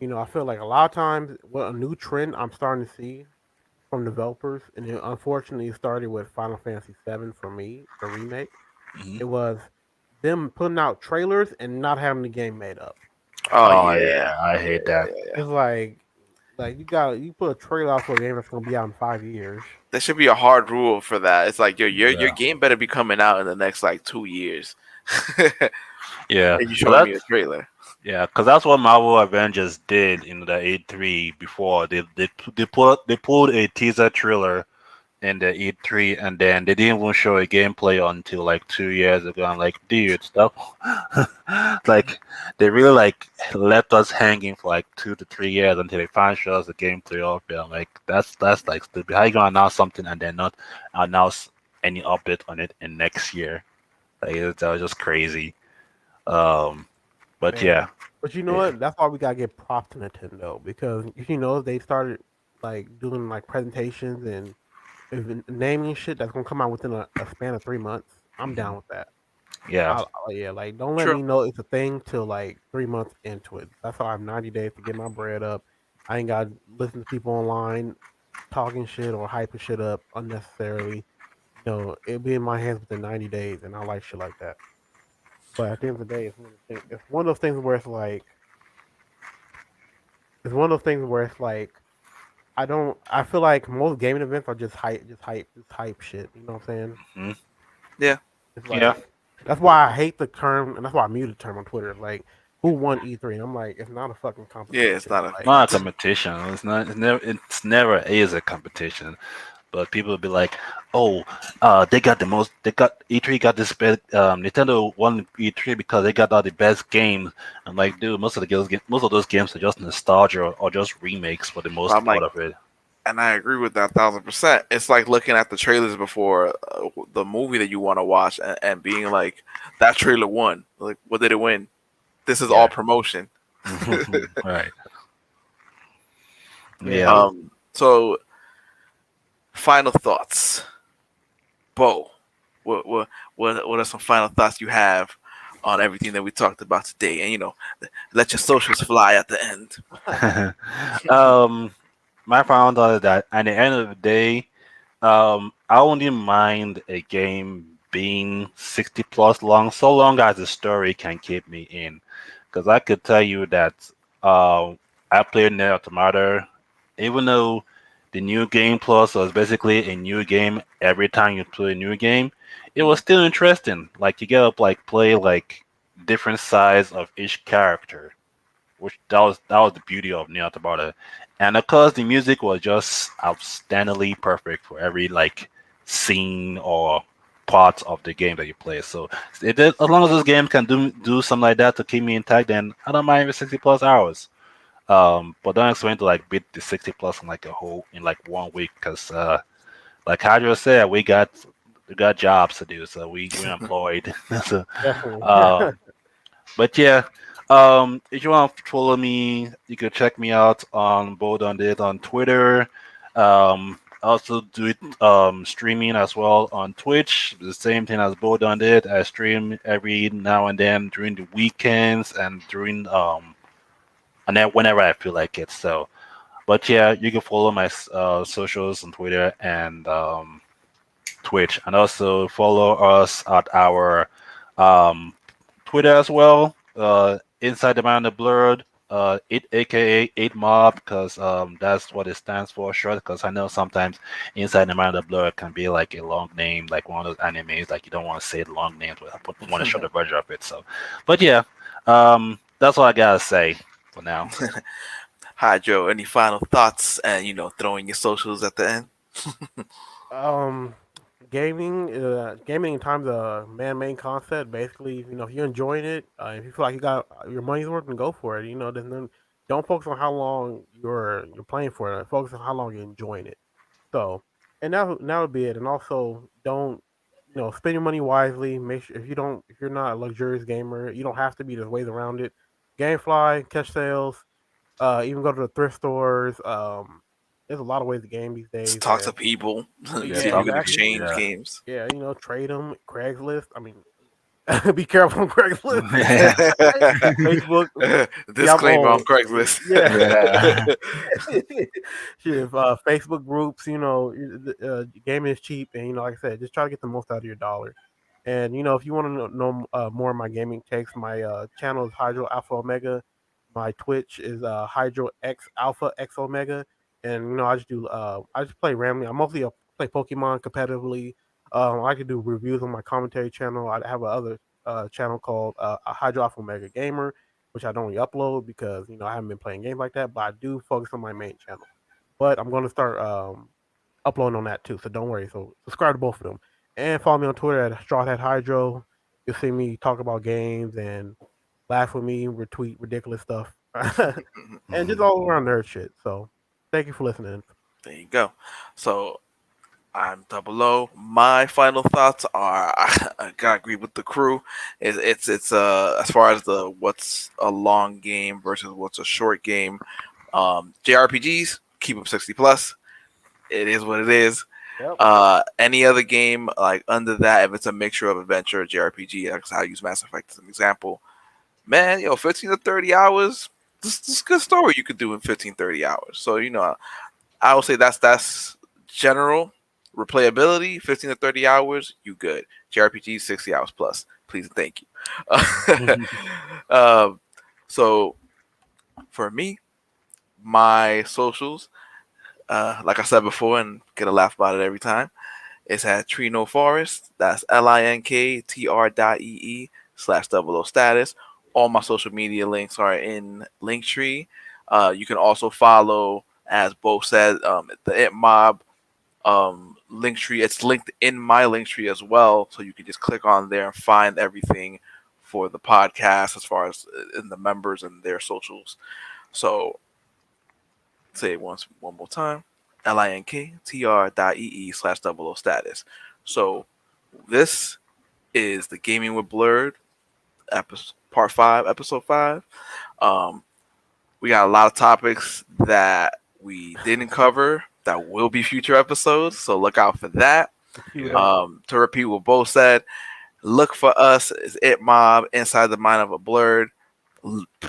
I feel like a lot of times what a new trend I'm starting to see from developers, and it unfortunately started with Final Fantasy VII for me, the remake. Mhm. It was them putting out trailers and not having the game made up. Oh, Oh yeah. yeah, I hate that. It's like you put a trailer out for a game that's gonna be out in 5 years. There should be a hard rule for that. It's like your Yeah. game better be coming out in the next like 2 years. Yeah, And you so showing me a that's trailer. yeah, because that's what Marvel Avengers did in the E3 before. They pulled a teaser trailer in the E3, and then they didn't even show a gameplay until like 2 years ago. I'm like, dude, stuff. Like they really like left us hanging for like 2 to 3 years until they finally show us the gameplay of it. I'm like, that's like stupid. How you gonna announce something and then not announce any update on it in next year? Like that was just crazy. But Man. yeah, But you know Yeah. what? That's why we gotta give props to Nintendo because they started like doing like presentations and even naming shit that's gonna come out within a span of 3 months. I'm down with that. yeah, Yeah, like don't let True. me know it's a thing till like 3 months into it. That's why I have 90 days to get my bread up. I ain't gotta listen to people online talking shit or hyping shit up unnecessarily. It'll be in my hands within 90 days, and I like shit like that. But at the end of the day, it's one of those things where it's like I feel like most gaming events are just hype shit. You know what I'm saying? Mhm. Yeah. It's like Yeah. that's why I hate the term, and that's why I muted the term on Twitter. Like, who won E3? And I'm like, it's not a fucking competition. Yeah, it's not a- like, Not a competition. It's not. It's never is a competition. But people will be like, "Oh, they got the most. They got E3 got this best. Nintendo won E3 because they got all the best games." I'm like, dude, most of those games are just nostalgia or just remakes for the most I'm like- part of it. And I agree with that 1,000%. It's like looking at the trailers before the movie that you want to watch and being like, that trailer won. Like, what did it win? This is all promotion. Right. Yeah. Yeah. So, final thoughts, Bo. What are some final thoughts you have on everything that we talked about today? And let your socials fly at the end. My final thought is that at the end of the day, I wouldn't mind a game being 60 plus long, so long as the story can keep me in. Because I could tell you that I played Nier Automata, even though the new game plus was basically a new game every time you play a new game, it was still interesting. Like you get up like play like different sides of each character, which that was the beauty of Neo Automata. And of course the music was just outstandingly perfect for every like scene or part of the game that you play. So as long as this game can do something like that to keep me intact, then I don't mind even 60 plus hours. But don't expect to like beat the 60 plus in like a whole in like 1 week because like Hydro said, we got jobs to do, so we're employed. So, Definitely. um, but yeah, if you want to follow me, you can check me out on both on it on Twitter. I also do it streaming as well on Twitch. The same thing as both on it. I stream every now and then during the weekends and during and then whenever I feel like it. So, but yeah, you can follow my socials on Twitter and Twitch, and also follow us at our um, Twitter as well. Inside the Mind of Blerd, it aka 8mob, because that's what it stands for short. Because I know sometimes Inside the Mind of Blerd can be like a long name, like one of those animes, like you don't want to say the long names, but want to show the version of it. So, but yeah, that's all I gotta say for now. Hydro, any final thoughts? And throwing your socials at the end. Um, gaming in time's a man-made concept. Basically, if you're enjoying it, if you feel like you got your money's worth, then go for it. Then don't focus on how long you're playing for it. Focus on how long you're enjoying it. So, and that would be it. And also, don't spend your money wisely. Make sure if you're not a luxurious gamer, you don't have to be. There's ways around it. GameFly, catch sales, even go to the thrift stores. There's a lot of ways to game these days. Talk to people. Yeah, See if you can exactly. exchange Yeah. games. Yeah, trade them. Craigslist. I mean, be careful on Craigslist. Facebook. Disclaimer I'm on Craigslist. Yeah. Yeah. Shit, Facebook groups. Gaming is cheap, and like I said, just try to get the most out of your dollar. And if you want to know more of my gaming takes, my channel is Hydro Alpha Omega. My Twitch is Hydro X Alpha X Omega, and I just play randomly. I mostly play Pokemon competitively. I like to do reviews on my commentary channel. I have another channel called Hydro Alpha Omega Gamer, which I don't really upload because I haven't been playing games like that. But I do focus on my main channel. But I'm going to start uploading on that too, so don't worry. So subscribe to both of them, and follow me on Twitter at StrawHatHydro. You'll see me talk about games and laugh with me, retweet ridiculous stuff, and just all around nerd shit. So thank you for listening. There you go. So I'm Double O. My final thoughts are I gotta agree with the crew. It's as far as the what's a long game versus what's a short game. JRPGs keep them 60 plus. It is what it is. Yep. Any other game like under that, if it's a mixture of adventure or JRPG, like I use Mass Effect as an example. Man, 15 to 30 hours. This is a good story you could do in 15, 30 hours. So I would say that's general replayability. 15 to 30 hours, you good. JRPG 60 hours plus. Please and thank you. So for me, my socials, like I said before, and get a laugh about it every time, it's at Trino Forest. That's linktr.ee/00status. All my social media links are in Linktree. You can also follow, as Bo said, the It Mob Linktree. It's linked in my Linktree as well, so you can just click on there and find everything for the podcast as far as in the members and their socials. So say it one more time. linktr.ee/00status. So this is the Gaming with Blerd part 5, episode 5. We got a lot of topics that we didn't cover that will be future episodes, so look out for that. Yeah. To repeat what Bo said, look for us as It Mob Inside the Mind of a Blerd.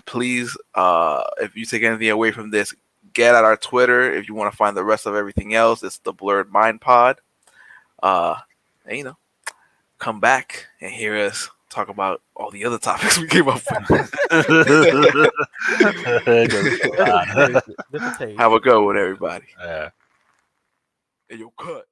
Please, if you take anything away from this, get at our Twitter. If you want to find the rest of everything else, it's the Blerd Mind Pod. And come back and hear us talk about all the other topics we came up with. Have a good one, everybody. Yeah. Hey, yo, cut.